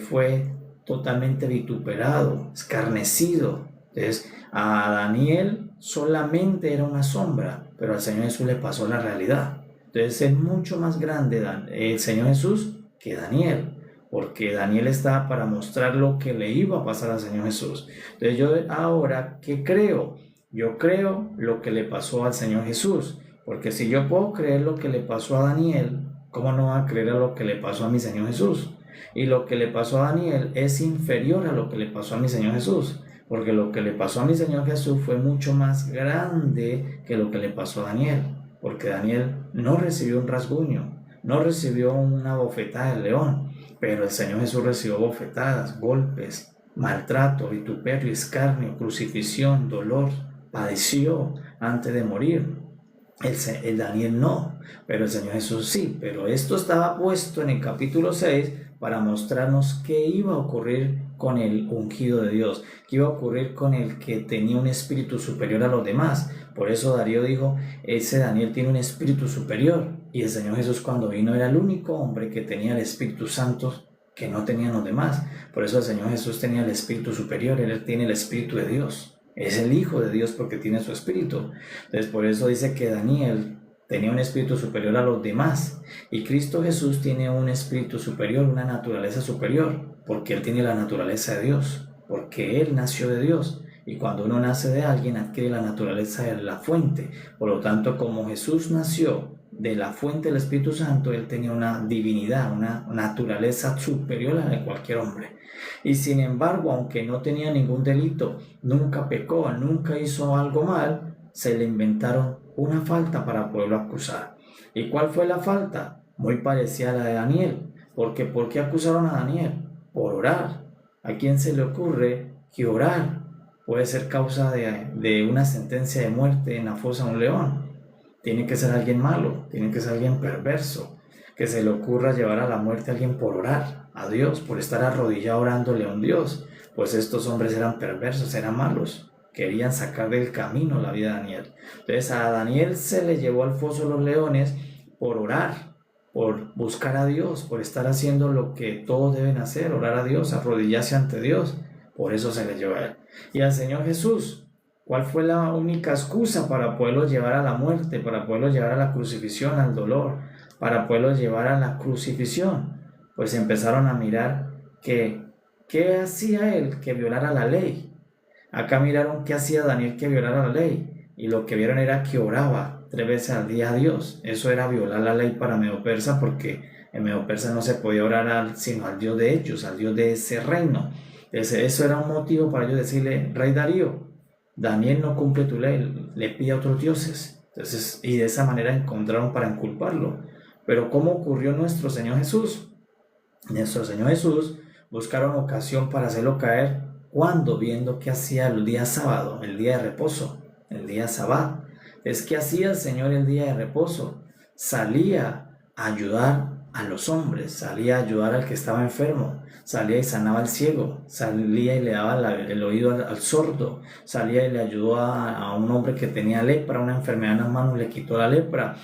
fue totalmente vituperado, escarnecido. Entonces, a Daniel solamente era una sombra, pero al Señor Jesús le pasó la realidad. Entonces, es mucho más grande el Señor Jesús que Daniel, porque Daniel estaba para mostrar lo que le iba a pasar al Señor Jesús. Entonces, yo ahora, ¿qué creo? Yo creo lo que le pasó al Señor Jesús, porque si yo puedo creer lo que le pasó a Daniel, ¿cómo no va a creer a lo que le pasó a mi Señor Jesús? Y lo que le pasó a Daniel es inferior a lo que le pasó a mi Señor Jesús, porque lo que le pasó a mi Señor Jesús fue mucho más grande que lo que le pasó a Daniel, porque Daniel no recibió un rasguño, no recibió una bofetada del león, pero el Señor Jesús recibió bofetadas, golpes, maltrato, vituperio, escarnio, crucifixión, dolor, padeció antes de morir. El Daniel no, pero el Señor Jesús sí. Pero esto estaba puesto en el capítulo 6 para mostrarnos qué iba a ocurrir con el ungido de Dios, qué iba a ocurrir con el que tenía un espíritu superior a los demás. Por eso Darío dijo, ese Daniel tiene un espíritu superior. Y el Señor Jesús, cuando vino, era el único hombre que tenía el Espíritu Santo que no tenían los demás. Por eso el Señor Jesús tenía el espíritu superior, Él tiene el Espíritu de Dios. Es el Hijo de Dios porque tiene su espíritu. Entonces, por eso dice que Daniel tenía un espíritu superior a los demás. Y Cristo Jesús tiene un espíritu superior, una naturaleza superior, porque Él tiene la naturaleza de Dios, porque Él nació de Dios. Y cuando uno nace de alguien, adquiere la naturaleza de la fuente. Por lo tanto, como Jesús nació de la fuente del Espíritu Santo, Él tenía una divinidad, una naturaleza superior a la de cualquier hombre. Y sin embargo, aunque no tenía ningún delito, nunca pecó, nunca hizo algo mal, se le inventaron una falta para poderlo acusar. ¿Y cuál fue la falta? Muy parecida a la de Daniel. Porque ¿por qué acusaron a Daniel? Por orar. ¿A quién se le ocurre que orar puede ser causa de una sentencia de muerte en la fosa de un león? Tiene que ser alguien malo, tiene que ser alguien perverso, que se le ocurra llevar a la muerte a alguien por orar a Dios, por estar arrodillado orándole a un Dios. Pues estos hombres eran perversos, eran malos, querían sacar del camino la vida de Daniel. Entonces a Daniel se le llevó al foso de los leones por orar, por buscar a Dios, por estar haciendo lo que todos deben hacer, orar a Dios, arrodillarse ante Dios. Por eso se le llevó a él. Y al Señor Jesús, ¿cuál fue la única excusa para poderlo llevar a la muerte, para poderlo llevar a la crucifixión, al dolor, para poderlo llevar a la crucifixión? Pues empezaron a mirar que qué hacía él que violara la ley. Acá miraron qué hacía Daniel que violara la ley, y lo que vieron era que oraba 3 veces al día a Dios. Eso era violar la ley para Medo-Persa, porque en Medo-Persa no se podía orar sino al Dios de ellos, al Dios de ese reino. Entonces, eso era un motivo para ellos decirle: Rey Darío, Daniel no cumple tu ley, le pide a otros dioses. Entonces, y de esa manera encontraron para inculparlo. Pero ¿cómo ocurrió nuestro Señor Jesús? Nuestro Señor Jesús buscaron ocasión para hacerlo caer cuando, viendo que hacía el día sábado, el día de reposo, el día sabbat. Es que hacía el Señor el día de reposo, salía a ayudar a los hombres, salía a ayudar al que estaba enfermo, salía y sanaba al ciego, salía y le daba el oído al sordo, salía y le ayudó a un hombre que tenía lepra, una enfermedad en las manos, le quitó la lepra,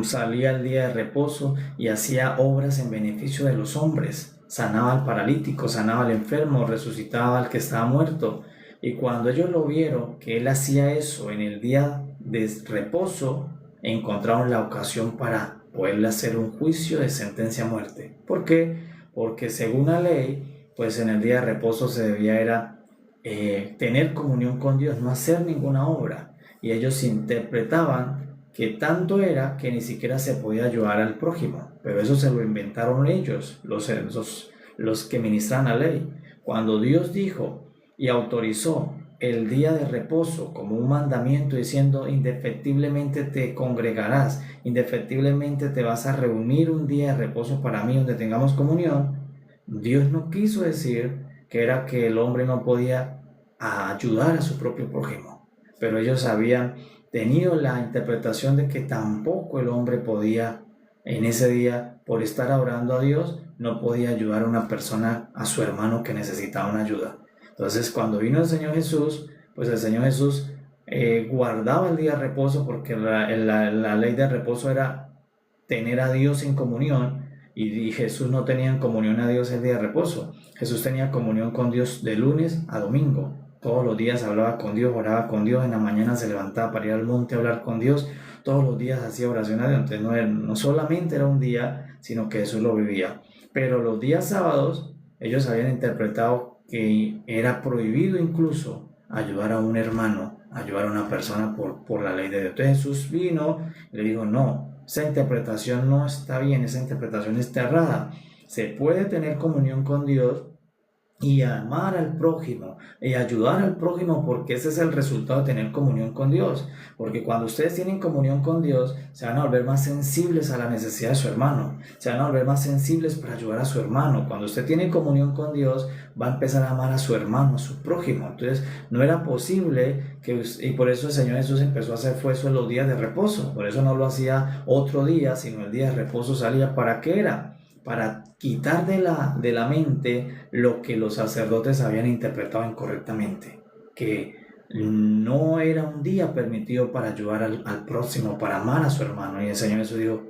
salía el día de reposo y hacía obras en beneficio de los hombres, sanaba al paralítico, sanaba al enfermo, resucitaba al que estaba muerto. Y cuando ellos lo vieron que él hacía eso en el día de reposo, encontraron la ocasión para poderle hacer un juicio de sentencia a muerte. ¿Por qué? Porque según la ley, pues en el día de reposo se debía tener comunión con Dios, no hacer ninguna obra. Y ellos interpretaban que tanto era que ni siquiera se podía ayudar al prójimo. Pero eso se lo inventaron ellos, los que ministran la ley. Cuando Dios dijo y autorizó el día de reposo como un mandamiento, diciendo indefectiblemente te congregarás, indefectiblemente te vas a reunir un día de reposo para mí donde tengamos comunión, Dios no quiso decir que era que el hombre no podía ayudar a su propio prójimo, pero ellos habían tenido la interpretación de que tampoco el hombre podía en ese día, por estar orando a Dios, no podía ayudar a una persona, a su hermano que necesitaba una ayuda. Entonces, cuando vino el Señor Jesús, pues el Señor Jesús guardaba el día de reposo, porque la ley de reposo era tener a Dios en comunión, y Jesús no tenía en comunión a Dios el día de reposo. Jesús tenía comunión con Dios de lunes a domingo. Todos los días hablaba con Dios, oraba con Dios, en la mañana se levantaba para ir al monte a hablar con Dios, todos los días hacía oración a Dios. Entonces no solamente era un día, sino que Jesús lo vivía. Pero los días sábados, ellos habían interpretado que era prohibido incluso ayudar a un hermano, ayudar a una persona por la ley de Dios. Entonces Jesús vino y le dijo, no, esa interpretación no está bien, esa interpretación está errada. Se puede tener comunión con Dios y amar al prójimo y ayudar al prójimo, porque ese es el resultado de tener comunión con Dios. Porque cuando ustedes tienen comunión con Dios, se van a volver más sensibles a la necesidad de su hermano, se van a volver más sensibles para ayudar a su hermano. Cuando usted tiene comunión con Dios, va a empezar a amar a su hermano, a su prójimo. Entonces no era posible y por eso el Señor Jesús empezó a hacer eso en los días de reposo. Por eso no lo hacía otro día, sino el día de reposo salía. ¿Para qué era? Para quitar de la mente lo que los sacerdotes habían interpretado incorrectamente, que no era un día permitido para ayudar al próximo, para amar a su hermano. Y el Señor Jesús dijo,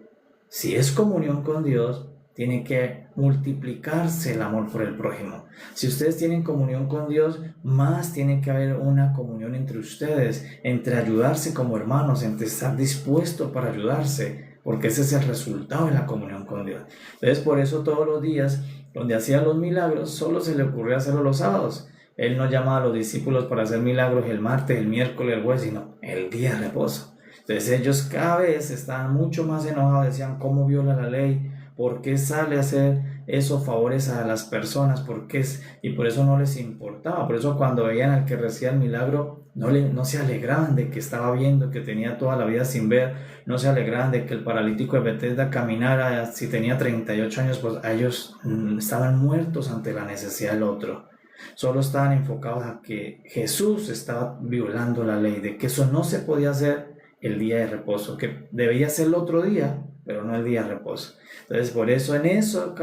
si es comunión con Dios, tiene que multiplicarse el amor por el prójimo. Si ustedes tienen comunión con Dios, más tiene que haber una comunión entre ustedes, entre ayudarse como hermanos, entre estar dispuestos para ayudarse, porque ese es el resultado de la comunión con Dios. Entonces, por eso todos los días donde hacía los milagros, solo se le ocurría hacerlo los sábados. Él no llamaba a los discípulos para hacer milagros el martes, el miércoles, el jueves, sino el día de reposo. Entonces ellos cada vez estaban mucho más enojados, decían, ¿cómo viola la ley? ¿Por qué sale a hacer esos favores a las personas? Y por eso no les importaba. Por eso cuando veían al que recibía el milagro, no se alegraban de que estaba viendo, que tenía toda la vida sin ver. No se alegraban de que el paralítico de Betesda caminara. Si tenía 38 años, pues ellos estaban muertos ante la necesidad del otro. Solo estaban enfocados a que Jesús estaba violando la ley, de que eso no se podía hacer el día de reposo, que debía ser el otro día, pero no el día de reposo. Entonces, por eso en eso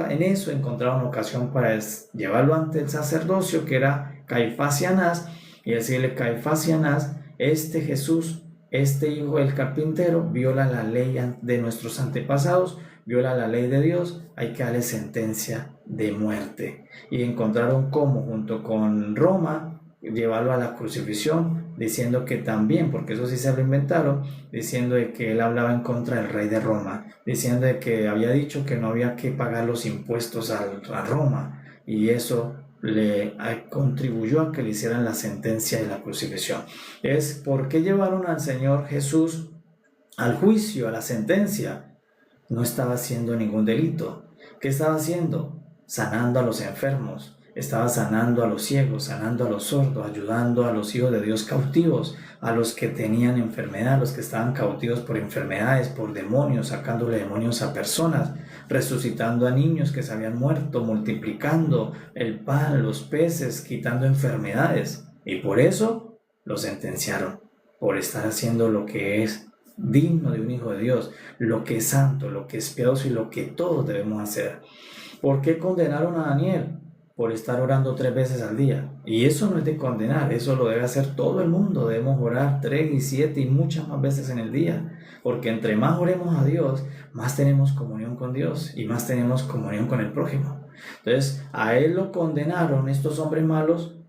encontraron ocasión para llevarlo ante el sacerdocio, que era Caifás y Anás, y decirle, Caifás y Anás, este Jesús, este hijo del carpintero, viola la ley de nuestros antepasados, viola la ley de Dios, hay que darle sentencia de muerte. Y encontraron cómo, junto con Roma, llevarlo a la crucifixión, diciendo que también, porque eso sí se lo inventaron, diciendo de que él hablaba en contra del rey de Roma, diciendo de que había dicho que no había que pagar los impuestos a Roma, y eso le contribuyó a que le hicieran la sentencia de la crucifixión. Es por qué llevaron al Señor Jesús al juicio, a la sentencia. No estaba haciendo ningún delito. ¿Qué estaba haciendo? Sanando a los enfermos, estaba sanando a los ciegos, sanando a los sordos, ayudando a los hijos de Dios cautivos, a los que tenían enfermedad, a los que estaban cautivos por enfermedades, por demonios, sacándole demonios a personas, resucitando a niños que se habían muerto, multiplicando el pan, los peces, quitando enfermedades. Y por eso lo sentenciaron, por estar haciendo lo que es digno de un hijo de Dios, lo que es santo, lo que es piadoso y lo que todos debemos hacer. ¿Por qué condenaron a Daniel? Por estar orando 3 veces al día. Y eso no es de condenar, eso lo debe hacer todo el mundo. Debemos orar 3 y 7 y muchas más veces en el día, porque entre más oremos a Dios, más tenemos comunión con Dios y más tenemos comunión con el prójimo. Entonces, a él lo condenaron estos hombres malos,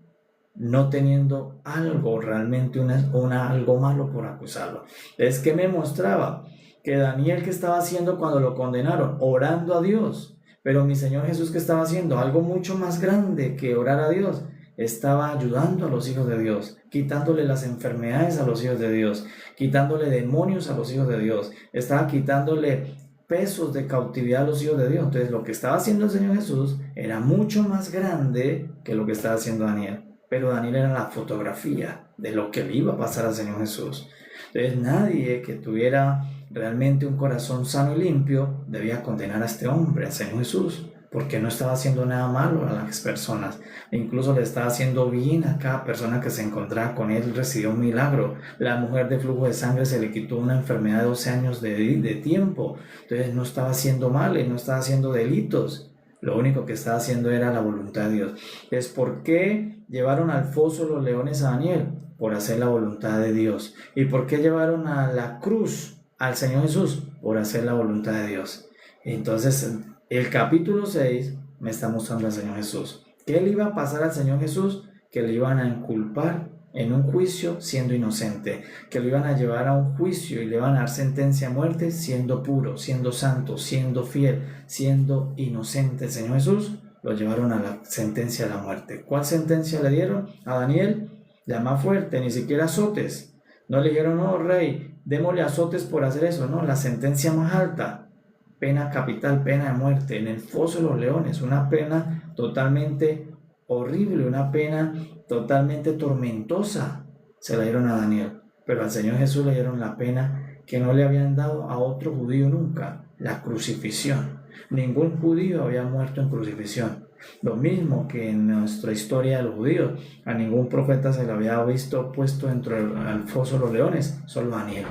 no teniendo algo realmente, algo malo por acusarlo. Es que me mostraba que Daniel, ¿qué estaba haciendo cuando lo condenaron? Orando a Dios. Pero mi Señor Jesús, ¿qué estaba haciendo? Algo mucho más grande que orar a Dios. Estaba ayudando a los hijos de Dios, quitándole las enfermedades a los hijos de Dios, quitándole demonios a los hijos de Dios, estaba quitándole pesos de cautividad a los hijos de Dios. Entonces lo que estaba haciendo el Señor Jesús era mucho más grande que lo que estaba haciendo Daniel. pero Daniel era la fotografía de lo que le iba a pasar al Señor Jesús. Entonces nadie que tuviera realmente un corazón sano y limpio debía condenar a este hombre, al Señor Jesús, porque no estaba haciendo nada malo a las personas, e incluso le estaba haciendo bien a cada persona que se encontraba con él. Recibió un milagro. La mujer de flujo de sangre se le quitó una enfermedad de 12 años de tiempo. Entonces no estaba haciendo mal, no estaba haciendo delitos. Lo único que estaba haciendo era la voluntad de Dios. Entonces, ¿por qué llevaron al foso los leones a Daniel? Por hacer la voluntad de Dios. ¿Y por qué llevaron a la cruz al Señor Jesús? Por hacer la voluntad de Dios. Entonces, el capítulo 6 me está mostrando al Señor Jesús. ¿Qué le iba a pasar al Señor Jesús? Que le iban a inculpar en un juicio siendo inocente, que lo iban a llevar a un juicio y le iban a dar sentencia a muerte siendo puro, siendo santo, siendo fiel, siendo inocente. El Señor Jesús lo llevaron a la sentencia de la muerte. ¿Cuál sentencia le dieron a Daniel? La más fuerte, ni siquiera azotes. No le dijeron, no, rey, démosle azotes por hacer eso. No, la sentencia más alta, pena capital, pena de muerte, en el foso de los leones, una pena totalmente horrible, una pena totalmente tormentosa se la dieron a Daniel. Pero al Señor Jesús le dieron la pena que no le habían dado a otro judío nunca, la crucifixión. Ningún judío había muerto en crucifixión. Lo mismo que en nuestra historia de los judíos, a ningún profeta se le había visto puesto dentro del foso de los leones, solo a Daniel.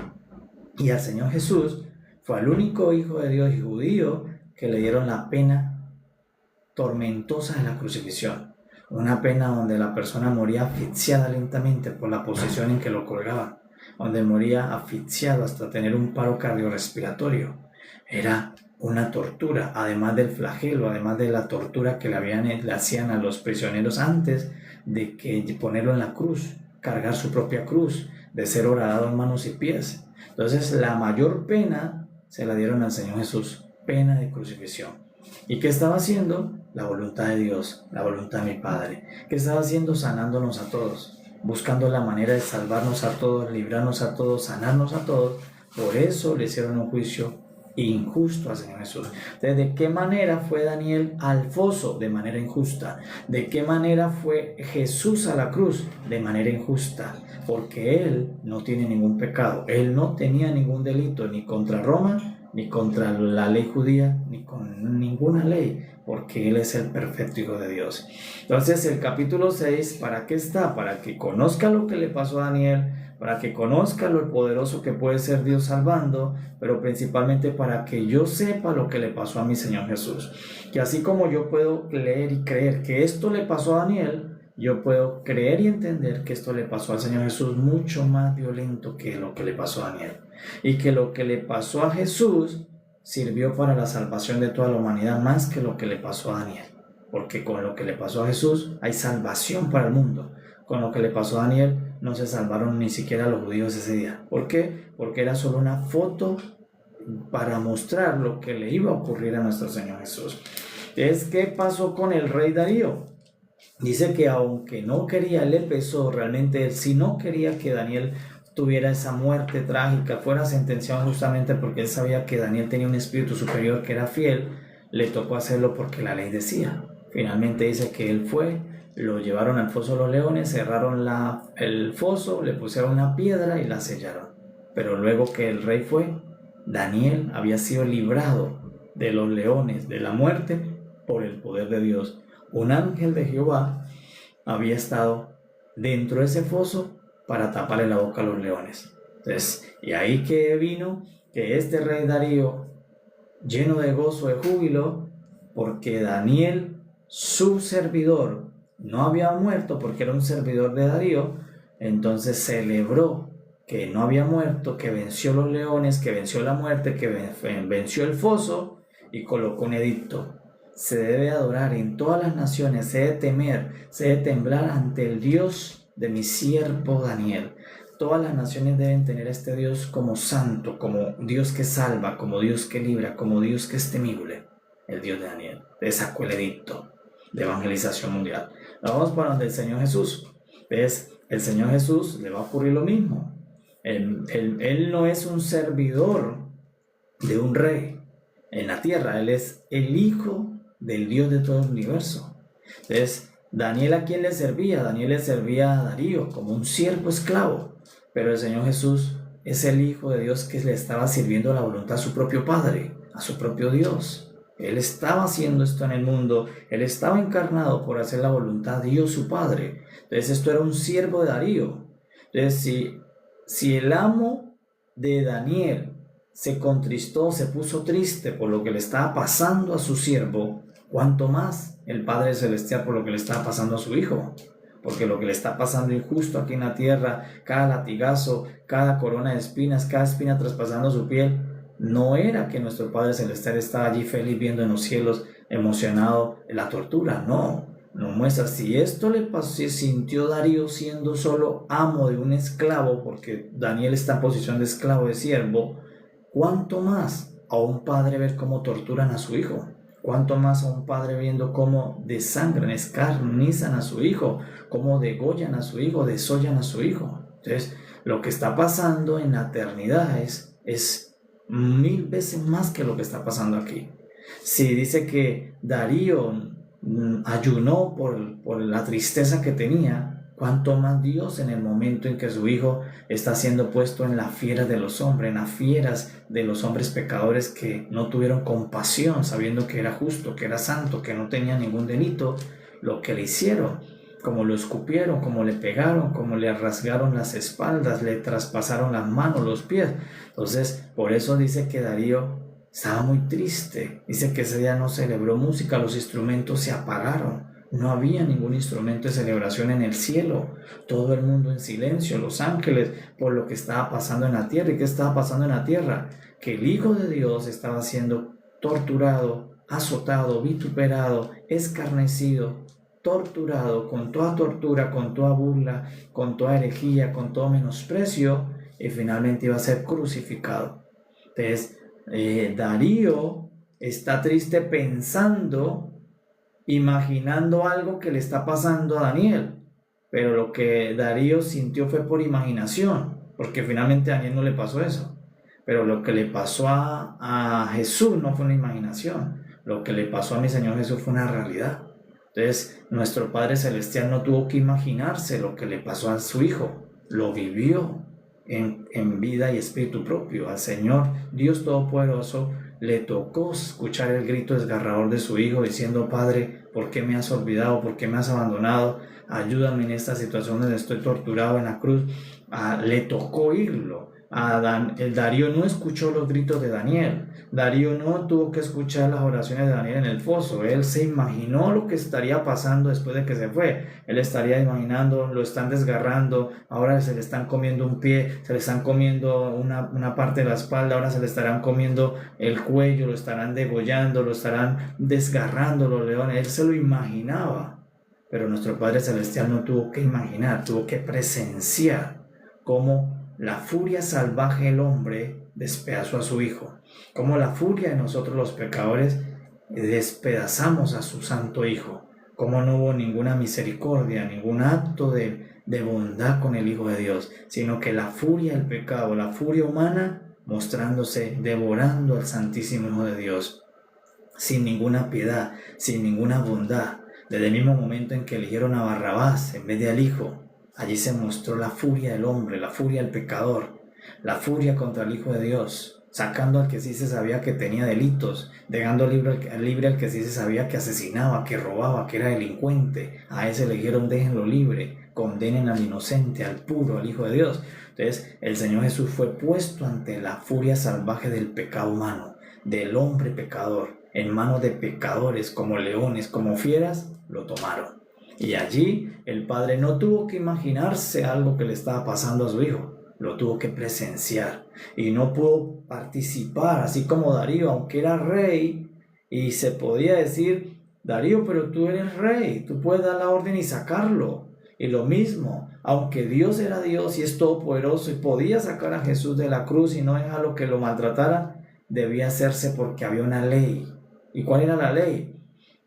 Y al Señor Jesús fue el único hijo de Dios y judío que le dieron la pena tormentosa de la crucifixión. Una pena donde la persona moría asfixiada lentamente por la posición en que lo colgaban, donde moría asfixiado hasta tener un paro cardiorrespiratorio. Era una tortura, además del flagelo, además de la tortura que le hacían a los prisioneros antes de ponerlo en la cruz, cargar su propia cruz, de ser horadado en manos y pies. Entonces la mayor pena se la dieron al Señor Jesús, pena de crucifixión. ¿Y qué estaba haciendo? La voluntad de Dios, la voluntad de mi Padre. ¿Qué estaba haciendo? Sanándonos a todos, buscando la manera de salvarnos a todos, librarnos a todos, sanarnos a todos. Por eso le hicieron un juicio injusto al Señor Jesús. Entonces, ¿de qué manera fue Daniel al foso? De manera injusta. ¿De qué manera fue Jesús a la cruz? De manera injusta. Porque Él no tiene ningún pecado. Él no tenía ningún delito ni contra Roma, ni contra la ley judía, ni con ninguna ley, porque Él es el perfecto Hijo de Dios. Entonces el capítulo 6, ¿para qué está? Para que conozca lo que le pasó a Daniel, para que conozca lo poderoso que puede ser Dios salvando, pero principalmente para que yo sepa lo que le pasó a mi Señor Jesús. Que así como yo puedo leer y creer que esto le pasó a Daniel, yo puedo creer y entender que esto le pasó al Señor Jesús mucho más violento que lo que le pasó a Daniel. Y que lo que le pasó a Jesús sirvió para la salvación de toda la humanidad más que lo que le pasó a Daniel. Porque con lo que le pasó a Jesús hay salvación para el mundo. Con lo que le pasó a Daniel no se salvaron ni siquiera los judíos ese día. ¿Por qué? Porque era solo una foto para mostrar lo que le iba a ocurrir a nuestro Señor Jesús. Es ¿qué pasó con el rey Darío? Dice que aunque no quería, le pesó realmente, él sí no quería que Daniel tuviera esa muerte trágica, fuera sentenciado justamente porque él sabía que Daniel tenía un espíritu superior que era fiel, le tocó hacerlo porque la ley decía. Finalmente dice que él fue, lo llevaron al foso de los leones, cerraron el foso, le pusieron una piedra y la sellaron. Pero luego que el rey fue, Daniel había sido librado de los leones, de la muerte, por el poder de Dios. Un ángel de Jehová había estado dentro de ese foso para taparle la boca a los leones. Entonces, y ahí que vino que este rey Darío, lleno de gozo, de júbilo, porque Daniel, su servidor, no había muerto porque era un servidor de Darío, entonces celebró que no había muerto, que venció los leones, que venció la muerte, que venció el foso, y colocó un edicto. Se debe adorar en todas las naciones, se debe temer, se debe temblar ante el Dios de mi siervo Daniel. Todas las naciones deben tener a este Dios como santo, como Dios que salva, como Dios que libra, como Dios que es temible, el Dios de Daniel. Le sacó el edicto de evangelización mundial. Vamos para donde el Señor Jesús. ¿Ves? El Señor Jesús le va a ocurrir lo mismo. Él no es un servidor de un rey en la tierra, Él es el Hijo del Dios de todo el universo. Entonces, Daniel, ¿a quién le servía? Daniel le servía a Darío como un siervo esclavo, pero el Señor Jesús es el Hijo de Dios que le estaba sirviendo la voluntad a su propio Padre, a su propio Dios. Él estaba haciendo esto en el mundo, Él estaba encarnado por hacer la voluntad de Dios su Padre. Entonces esto era un siervo de Darío. Entonces si el amo de Daniel se contristó, se puso triste por lo que le estaba pasando a su siervo, ¿cuánto más el Padre Celestial por lo que le estaba pasando a su Hijo? Porque lo que le está pasando injusto aquí en la tierra, cada latigazo, cada corona de espinas, cada espina traspasando su piel, no era que nuestro Padre Celestial estaba allí feliz viendo en los cielos, emocionado en la tortura, no. Nos muestra, si esto le pasó, si sintió Darío siendo solo amo de un esclavo, porque Daniel está en posición de esclavo, de siervo, ¿cuánto más a un padre ver cómo torturan a su hijo? ¿Cuánto más a un padre viendo cómo desangran, escarnizan a su hijo, cómo degollan a su hijo, desollan a su hijo? Entonces, lo que está pasando en la eternidad es 1000 veces más que lo que está pasando aquí. Si dice que Darío ayunó por la tristeza que tenía, cuánto más Dios en el momento en que su Hijo está siendo puesto en la fiera de los hombres, en las fieras de los hombres pecadores que no tuvieron compasión, sabiendo que era justo, que era santo, que no tenía ningún delito, lo que le hicieron, como lo escupieron, como le pegaron, como le rasgaron las espaldas, le traspasaron las manos, los pies. Entonces, por eso dice que Darío estaba muy triste. Dice que ese día no celebró música, los instrumentos se apagaron. No había ningún instrumento de celebración en el cielo. Todo el mundo en silencio, los ángeles, por lo que estaba pasando en la tierra. ¿Y qué estaba pasando en la tierra? Que el Hijo de Dios estaba siendo torturado, azotado, vituperado, escarnecido, torturado con toda tortura, con toda burla, con toda herejía, con todo menosprecio, y finalmente iba a ser crucificado. Entonces, Darío está triste pensando, imaginando algo que le está pasando a Daniel, pero lo que Darío sintió fue por imaginación, porque finalmente a Daniel no le pasó eso, pero lo que le pasó a Jesús no fue una imaginación, lo que le pasó a mi Señor Jesús fue una realidad. Entonces, nuestro Padre Celestial no tuvo que imaginarse lo que le pasó a su Hijo, lo vivió en vida y espíritu propio. Al Señor Dios Todopoderoso le tocó escuchar el grito desgarrador de su Hijo diciendo: Padre, ¿por qué me has olvidado? ¿Por qué me has abandonado? Ayúdame en esta situación donde estoy torturado en la cruz. Le tocó oírlo. El Darío no escuchó los gritos de Daniel. Darío no tuvo que escuchar las oraciones de Daniel en el foso. Él se imaginó lo que estaría pasando después de que se fue. Él estaría imaginando, lo están desgarrando, ahora se le están comiendo un pie, se le están comiendo una parte de la espalda, ahora se le estarán comiendo el cuello, lo estarán degollando, lo estarán desgarrando los leones. Él se lo imaginaba, pero nuestro Padre Celestial no tuvo que imaginar, tuvo que presenciar cómo la furia salvaje del hombre despedazó a su Hijo, como la furia de nosotros los pecadores despedazamos a su santo Hijo, como no hubo ninguna misericordia, ningún acto de bondad con el Hijo de Dios, sino que la furia del pecado, la furia humana, mostrándose, devorando al santísimo Hijo de Dios, sin ninguna piedad, sin ninguna bondad. Desde el mismo momento en que eligieron a Barrabás en vez de al Hijo, allí se mostró la furia del hombre, la furia del pecador, la furia contra el Hijo de Dios, sacando al que sí se sabía que tenía delitos, dejando libre al que sí se sabía que asesinaba, que robaba, que era delincuente. A ese le dijeron: déjenlo libre, condenen al inocente, al puro, al Hijo de Dios. Entonces el Señor Jesús fue puesto ante la furia salvaje del pecado humano, del hombre pecador, en manos de pecadores como leones, como fieras, lo tomaron. Y allí el Padre no tuvo que imaginarse algo que le estaba pasando a su Hijo, lo tuvo que presenciar. Y no pudo participar, así como Darío, aunque era rey, y se podía decir: Darío, pero tú eres rey, tú puedes dar la orden y sacarlo. Y lo mismo, aunque Dios era Dios y es todopoderoso y podía sacar a Jesús de la cruz y no dejarlo que lo maltratara, debía hacerse porque había una ley. ¿Y cuál era la ley?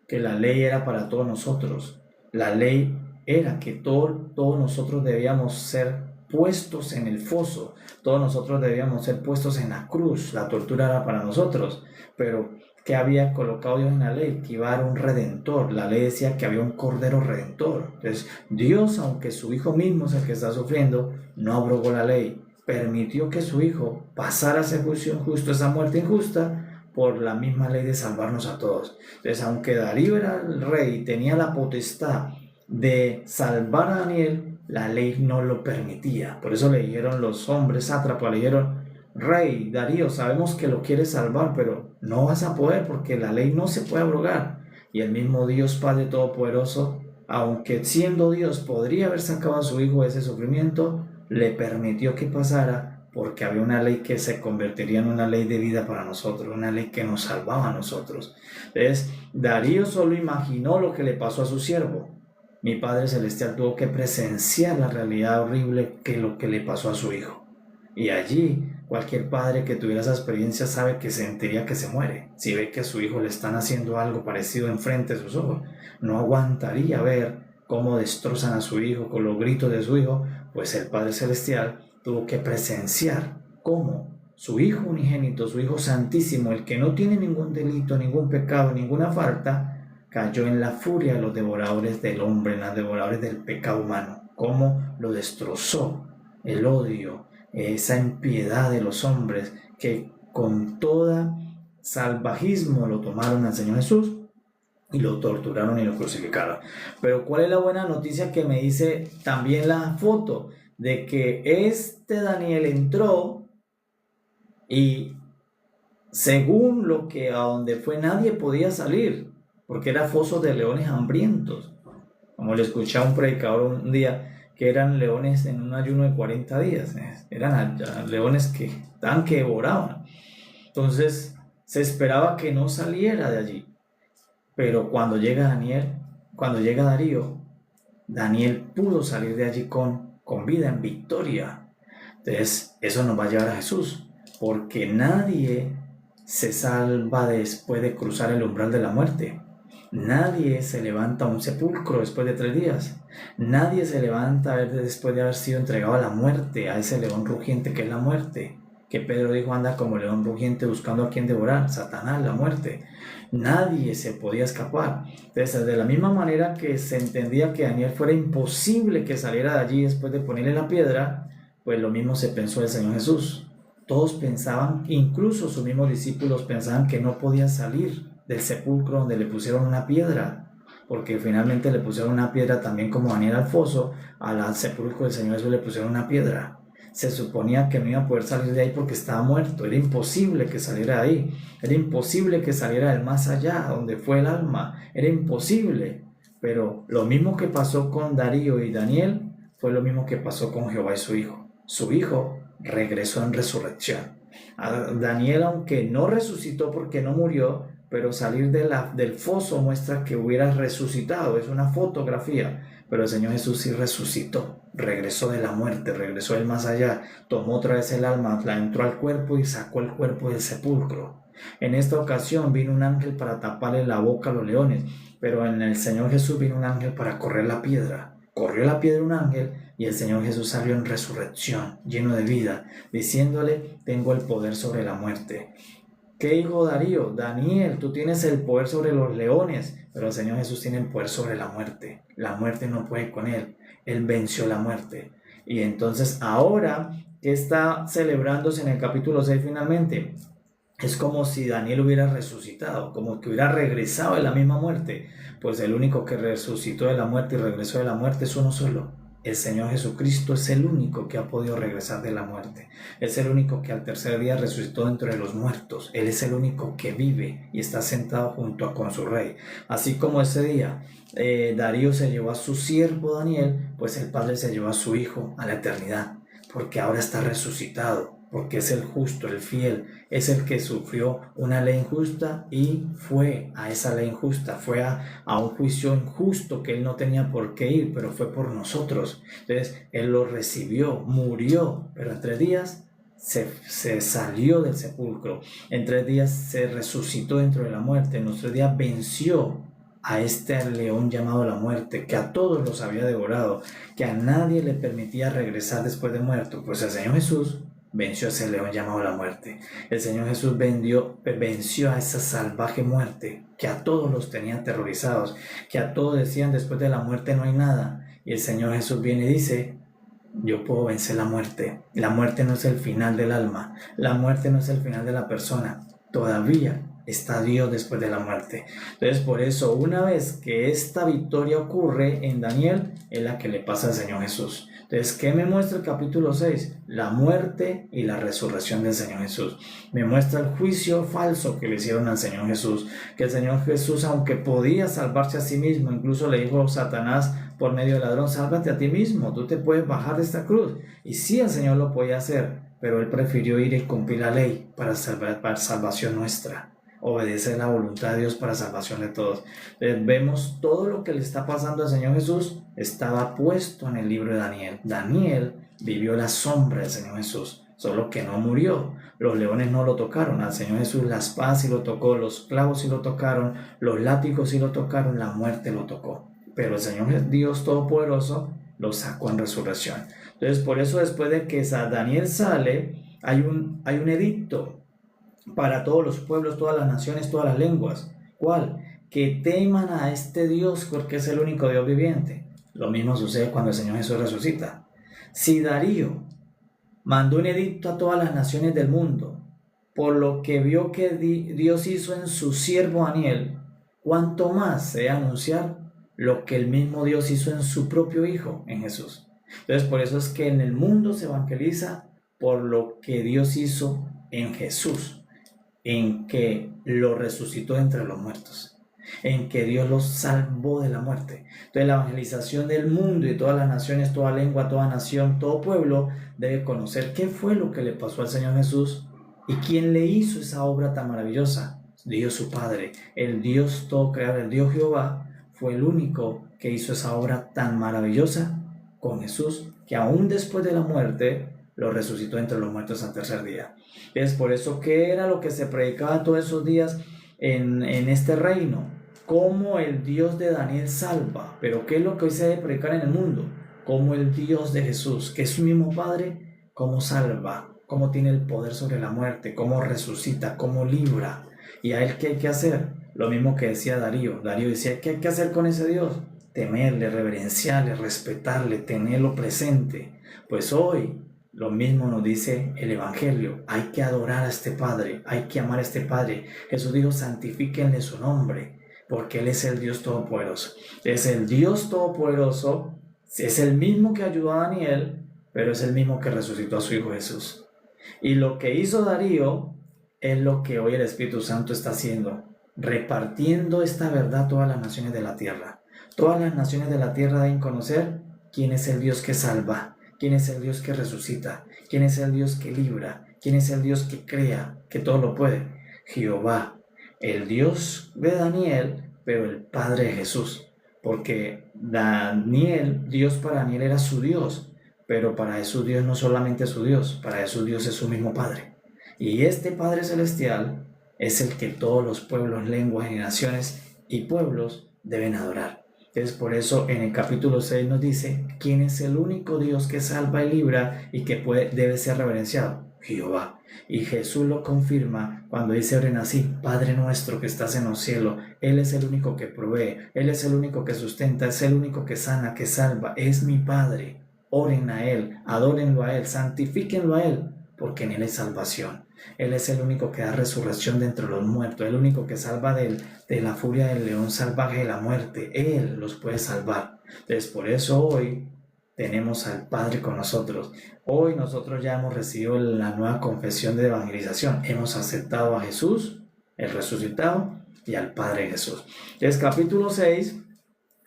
Que la ley era para todos nosotros. La ley era que todos nosotros debíamos ser puestos en el foso, todos nosotros debíamos ser puestos en la cruz, la tortura era para nosotros, pero que había colocado Dios en la ley, que iba a haber un redentor. La ley decía que había un cordero redentor. Entonces, Dios, aunque su hijo mismo es el que está sufriendo, no abrogó la ley. Permitió que su hijo pasara ese juicio injusto, esa muerte injusta, por la misma ley de salvarnos a todos. Entonces, aunque Darío era el rey y tenía la potestad de salvar a Daniel, la ley no lo permitía. Por eso le dijeron los hombres sátrapas, le dijeron: Rey Darío, sabemos que lo quieres salvar, pero no vas a poder porque la ley no se puede abrogar. Y el mismo Dios Padre Todopoderoso, aunque siendo Dios podría haber sacado a su hijo de ese sufrimiento, le permitió que pasara porque había una ley que se convertiría en una ley de vida para nosotros, una ley que nos salvaba a nosotros. Entonces, Darío solo imaginó lo que le pasó a su siervo. Mi Padre Celestial tuvo que presenciar la realidad horrible que lo que le pasó a su hijo. Y allí, cualquier padre que tuviera esa experiencia sabe que sentiría que se muere. Si ve que a su hijo le están haciendo algo parecido enfrente de sus ojos, no aguantaría ver cómo destrozan a su hijo con los gritos de su hijo. Pues el Padre Celestial tuvo que presenciar cómo su hijo unigénito, su hijo santísimo, el que no tiene ningún delito, ningún pecado, ninguna falta, cayó en la furia de los devoradores del hombre, en los devoradores del pecado humano. Cómo lo destrozó el odio, esa impiedad de los hombres que con todo salvajismo lo tomaron al Señor Jesús y lo torturaron y lo crucificaron. Pero ¿cuál es la buena noticia que me dice también la foto? De que este Daniel entró y según lo que a donde fue nadie podía salir, porque era foso de leones hambrientos. Como le escuché a un predicador un día, que eran leones en un ayuno de 40 días. Eran leones que estaban que devoraban. Entonces se esperaba que no saliera de allí. Pero cuando llega Darío, Daniel pudo salir de allí con vida, en victoria. Entonces eso nos va a llevar a Jesús, porque nadie se salva después de cruzar el umbral de la muerte. Nadie se levanta a un sepulcro después de 3 días. Nadie se levanta después de haber sido entregado a la muerte, a ese león rugiente que es la muerte. Que Pedro dijo: anda como león rugiente buscando a quien devorar. Satanás, la muerte. Nadie se podía escapar. Entonces, de la misma manera que se entendía que Daniel fuera imposible que saliera de allí después de ponerle la piedra, pues lo mismo se pensó el Señor Jesús. Todos pensaban, incluso sus mismos discípulos pensaban que no podía salir del sepulcro donde le pusieron una piedra, porque finalmente le pusieron una piedra también como Daniel al foso. Al sepulcro del Señor Jesús le pusieron una piedra. Se suponía que no iba a poder salir de ahí porque estaba muerto. Era imposible que saliera de ahí. Era imposible que saliera del más allá, donde fue el alma. Era imposible. Pero lo mismo que pasó con Darío y Daniel fue lo mismo que pasó con Jehová y su hijo. Su hijo regresó en resurrección. A Daniel, aunque no resucitó porque no murió, pero salir del foso muestra que hubiera resucitado. Es una fotografía. Pero el Señor Jesús sí resucitó, regresó de la muerte, regresó del más allá, tomó otra vez el alma, la entró al cuerpo y sacó el cuerpo del sepulcro. En esta ocasión vino un ángel para taparle la boca a los leones, pero en el Señor Jesús vino un ángel para correr la piedra. Corrió la piedra un ángel y el Señor Jesús salió en resurrección, lleno de vida, diciéndole: tengo el poder sobre la muerte. ¿Qué dijo Darío? Daniel, tú tienes el poder sobre los leones, pero el Señor Jesús tiene el poder sobre la muerte. La muerte no puede con él. Él venció la muerte. Y entonces ahora, ¿qué está celebrándose en el capítulo 6 finalmente? Es como si Daniel hubiera resucitado, como que hubiera regresado de la misma muerte. Pues el único que resucitó de la muerte y regresó de la muerte es uno solo. El Señor Jesucristo es el único que ha podido regresar de la muerte. Es el único que al tercer día resucitó entre los muertos. Él es el único que vive y está sentado junto con su rey. Así como ese día Darío se llevó a su siervo Daniel, pues el Padre se llevó a su hijo a la eternidad, porque ahora está resucitado. Porque es el justo, el fiel, es el que sufrió una ley injusta y fue a esa ley injusta, fue a un juicio injusto que él no tenía por qué ir, pero fue por nosotros. Entonces él lo recibió, murió, pero en 3 días se salió del sepulcro, en 3 días se resucitó dentro de la muerte, en los 3 días venció a este león llamado la muerte, que a todos los había devorado, que a nadie le permitía regresar después de muerto. Pues el Señor Jesús venció a ese león llamado la muerte. El Señor Jesús venció a esa salvaje muerte que a todos los tenía aterrorizados, que a todos decían después de la muerte no hay nada. Y el Señor Jesús viene y dice, yo puedo vencer la muerte. La muerte no es el final del alma, la muerte no es el final de la persona. Todavía está Dios después de la muerte. Entonces, por eso, una vez que esta victoria ocurre en Daniel, es la que le pasa al Señor Jesús. Entonces, ¿qué me muestra el capítulo 6? La muerte y la resurrección del Señor Jesús. Me muestra el juicio falso que le hicieron al Señor Jesús. Que el Señor Jesús, aunque podía salvarse a sí mismo, incluso le dijo a Satanás por medio del ladrón, sálvate a ti mismo, tú te puedes bajar de esta cruz. Y sí, el Señor lo podía hacer, pero Él prefirió ir y cumplir la ley para salvación nuestra. Obedecer la voluntad de Dios para salvación de todos. Entonces, vemos todo lo que le está pasando al Señor Jesús estaba puesto en el libro de Daniel. Daniel vivió la sombra del Señor Jesús, solo que no murió. Los leones no lo tocaron, al Señor Jesús la espada sí lo tocó, los clavos sí lo tocaron, los látigos sí lo tocaron, la muerte lo tocó. Pero el Señor Dios Todopoderoso lo sacó en resurrección. Entonces, por eso después de que Daniel sale, hay un edicto para todos los pueblos, todas las naciones, todas las lenguas. ¿Cuál? Que teman a este Dios porque es el único Dios viviente. Lo mismo sucede cuando el Señor Jesús resucita. Si Darío mandó un edicto a todas las naciones del mundo, por lo que vio que Dios hizo en su siervo Daniel, ¿cuánto más se va a anunciar lo que el mismo Dios hizo en su propio Hijo, en Jesús? Entonces, por eso es que en el mundo se evangeliza por lo que Dios hizo en Jesús, en que lo resucitó entre los muertos, en que Dios los salvó de la muerte. Entonces, la evangelización del mundo y de todas las naciones, toda lengua, toda nación, todo pueblo debe conocer qué fue lo que le pasó al Señor Jesús y quién le hizo esa obra tan maravillosa. Dios su Padre, el Dios todo creador, el Dios Jehová, fue el único que hizo esa obra tan maravillosa con Jesús, que aún después de la muerte lo resucitó entre los muertos al tercer día. Es por eso que era lo que se predicaba todos esos días en este reino, cómo el Dios de Daniel salva, pero qué es lo que hoy se debe predicar en el mundo, cómo el Dios de Jesús, que es su mismo Padre, cómo salva, cómo tiene el poder sobre la muerte, cómo resucita, cómo libra. ¿Y a él qué hay que hacer? Lo mismo que decía Darío. Darío decía, ¿qué hay que hacer con ese Dios? Temerle, reverenciarle, respetarle, tenerlo presente. Pues hoy lo mismo nos dice el Evangelio. Hay que adorar a este Padre, hay que amar a este Padre. Jesús dijo, santifíquenle su nombre, porque Él es el Dios Todopoderoso. Es el Dios Todopoderoso, es el mismo que ayudó a Daniel, pero es el mismo que resucitó a su Hijo Jesús. Y lo que hizo Darío es lo que hoy el Espíritu Santo está haciendo, repartiendo esta verdad a todas las naciones de la tierra. Todas las naciones de la tierra deben conocer quién es el Dios que salva, quién es el Dios que resucita, quién es el Dios que libra, quién es el Dios que crea, que todo lo puede. Jehová, el Dios de Daniel, pero el Padre de Jesús. Porque Daniel, Dios para Daniel era su Dios, pero para Jesús Dios no solamente es su Dios, para Jesús Dios es su mismo Padre. Y este Padre Celestial es el que todos los pueblos, lenguas y naciones y pueblos deben adorar. Entonces, por eso en el capítulo 6 nos dice, ¿quién es el único Dios que salva y libra y que debe ser reverenciado? Jehová. Y Jesús lo confirma cuando dice, oren así, Padre nuestro que estás en los cielos. Él es el único que provee, Él es el único que sustenta, es el único que sana, que salva, es mi Padre. Oren a Él, adórenlo a Él, santifíquenlo a Él, porque en Él es salvación. Él es el único que da resurrección de entre los muertos, el único que salva de la furia del león salvaje de la muerte. Él los puede salvar. Entonces, por eso hoy tenemos al Padre con nosotros. Hoy nosotros ya hemos recibido la nueva confesión de evangelización. Hemos aceptado a Jesús, el resucitado, y al Padre Jesús. Entonces, capítulo 6,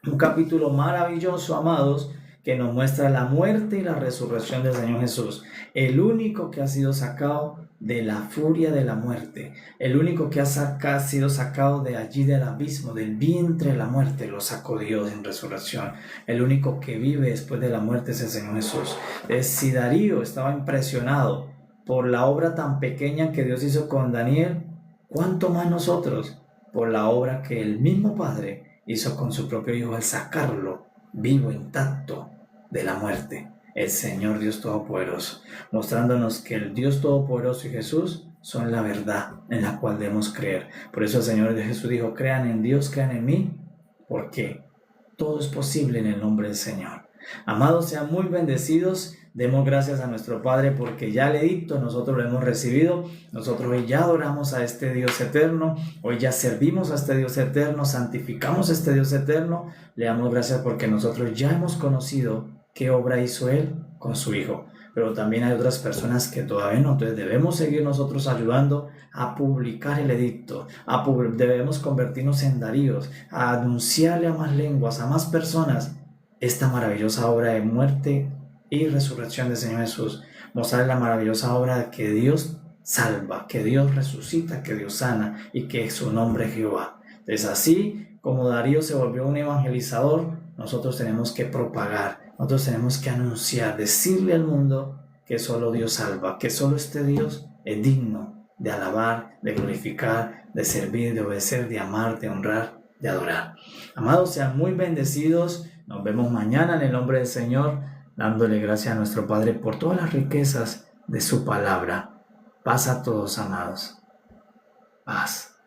un capítulo maravilloso, amados, que nos muestra la muerte y la resurrección del Señor Jesús. El único que ha sido sacado de la furia de la muerte, el único que ha sido sacado de allí del abismo, del vientre de la muerte, lo sacó Dios en resurrección. El único que vive después de la muerte es el Señor Jesús. Si Darío estaba impresionado por la obra tan pequeña que Dios hizo con Daniel, ¿cuánto más nosotros por la obra que el mismo Padre hizo con su propio Hijo al sacarlo vivo, intacto de la muerte? el Señor Dios Todopoderoso, mostrándonos que el Dios Todopoderoso y Jesús son la verdad en la cual debemos creer. Por eso el Señor Jesús dijo, crean en Dios, crean en mí, porque todo es posible en el nombre del Señor. Amados, sean muy bendecidos. Demos gracias a nuestro Padre porque ya el edicto nosotros lo hemos recibido. Nosotros hoy ya adoramos a este Dios eterno. Hoy ya servimos a este Dios eterno. Santificamos a este Dios eterno. Le damos gracias porque nosotros ya hemos conocido qué obra hizo Él con su Hijo. Pero también hay otras personas que todavía no. Entonces debemos seguir nosotros ayudando a publicar el edicto. Debemos convertirnos en Daríos, a anunciarle a más lenguas, a más personas esta maravillosa obra de muerte y resurrección del Señor Jesús. Mostrar la maravillosa obra de que Dios salva, que Dios resucita, que Dios sana y que es su nombre es Jehová. Entonces así como Darío se volvió un evangelizador, nosotros tenemos que propagar, nosotros tenemos que anunciar, decirle al mundo que solo Dios salva, que solo este Dios es digno de alabar, de glorificar, de servir, de obedecer, de amar, de honrar, de adorar. Amados, sean muy bendecidos. Nos vemos mañana en el nombre del Señor, dándole gracias a nuestro Padre por todas las riquezas de su palabra. Paz a todos, amados. Paz.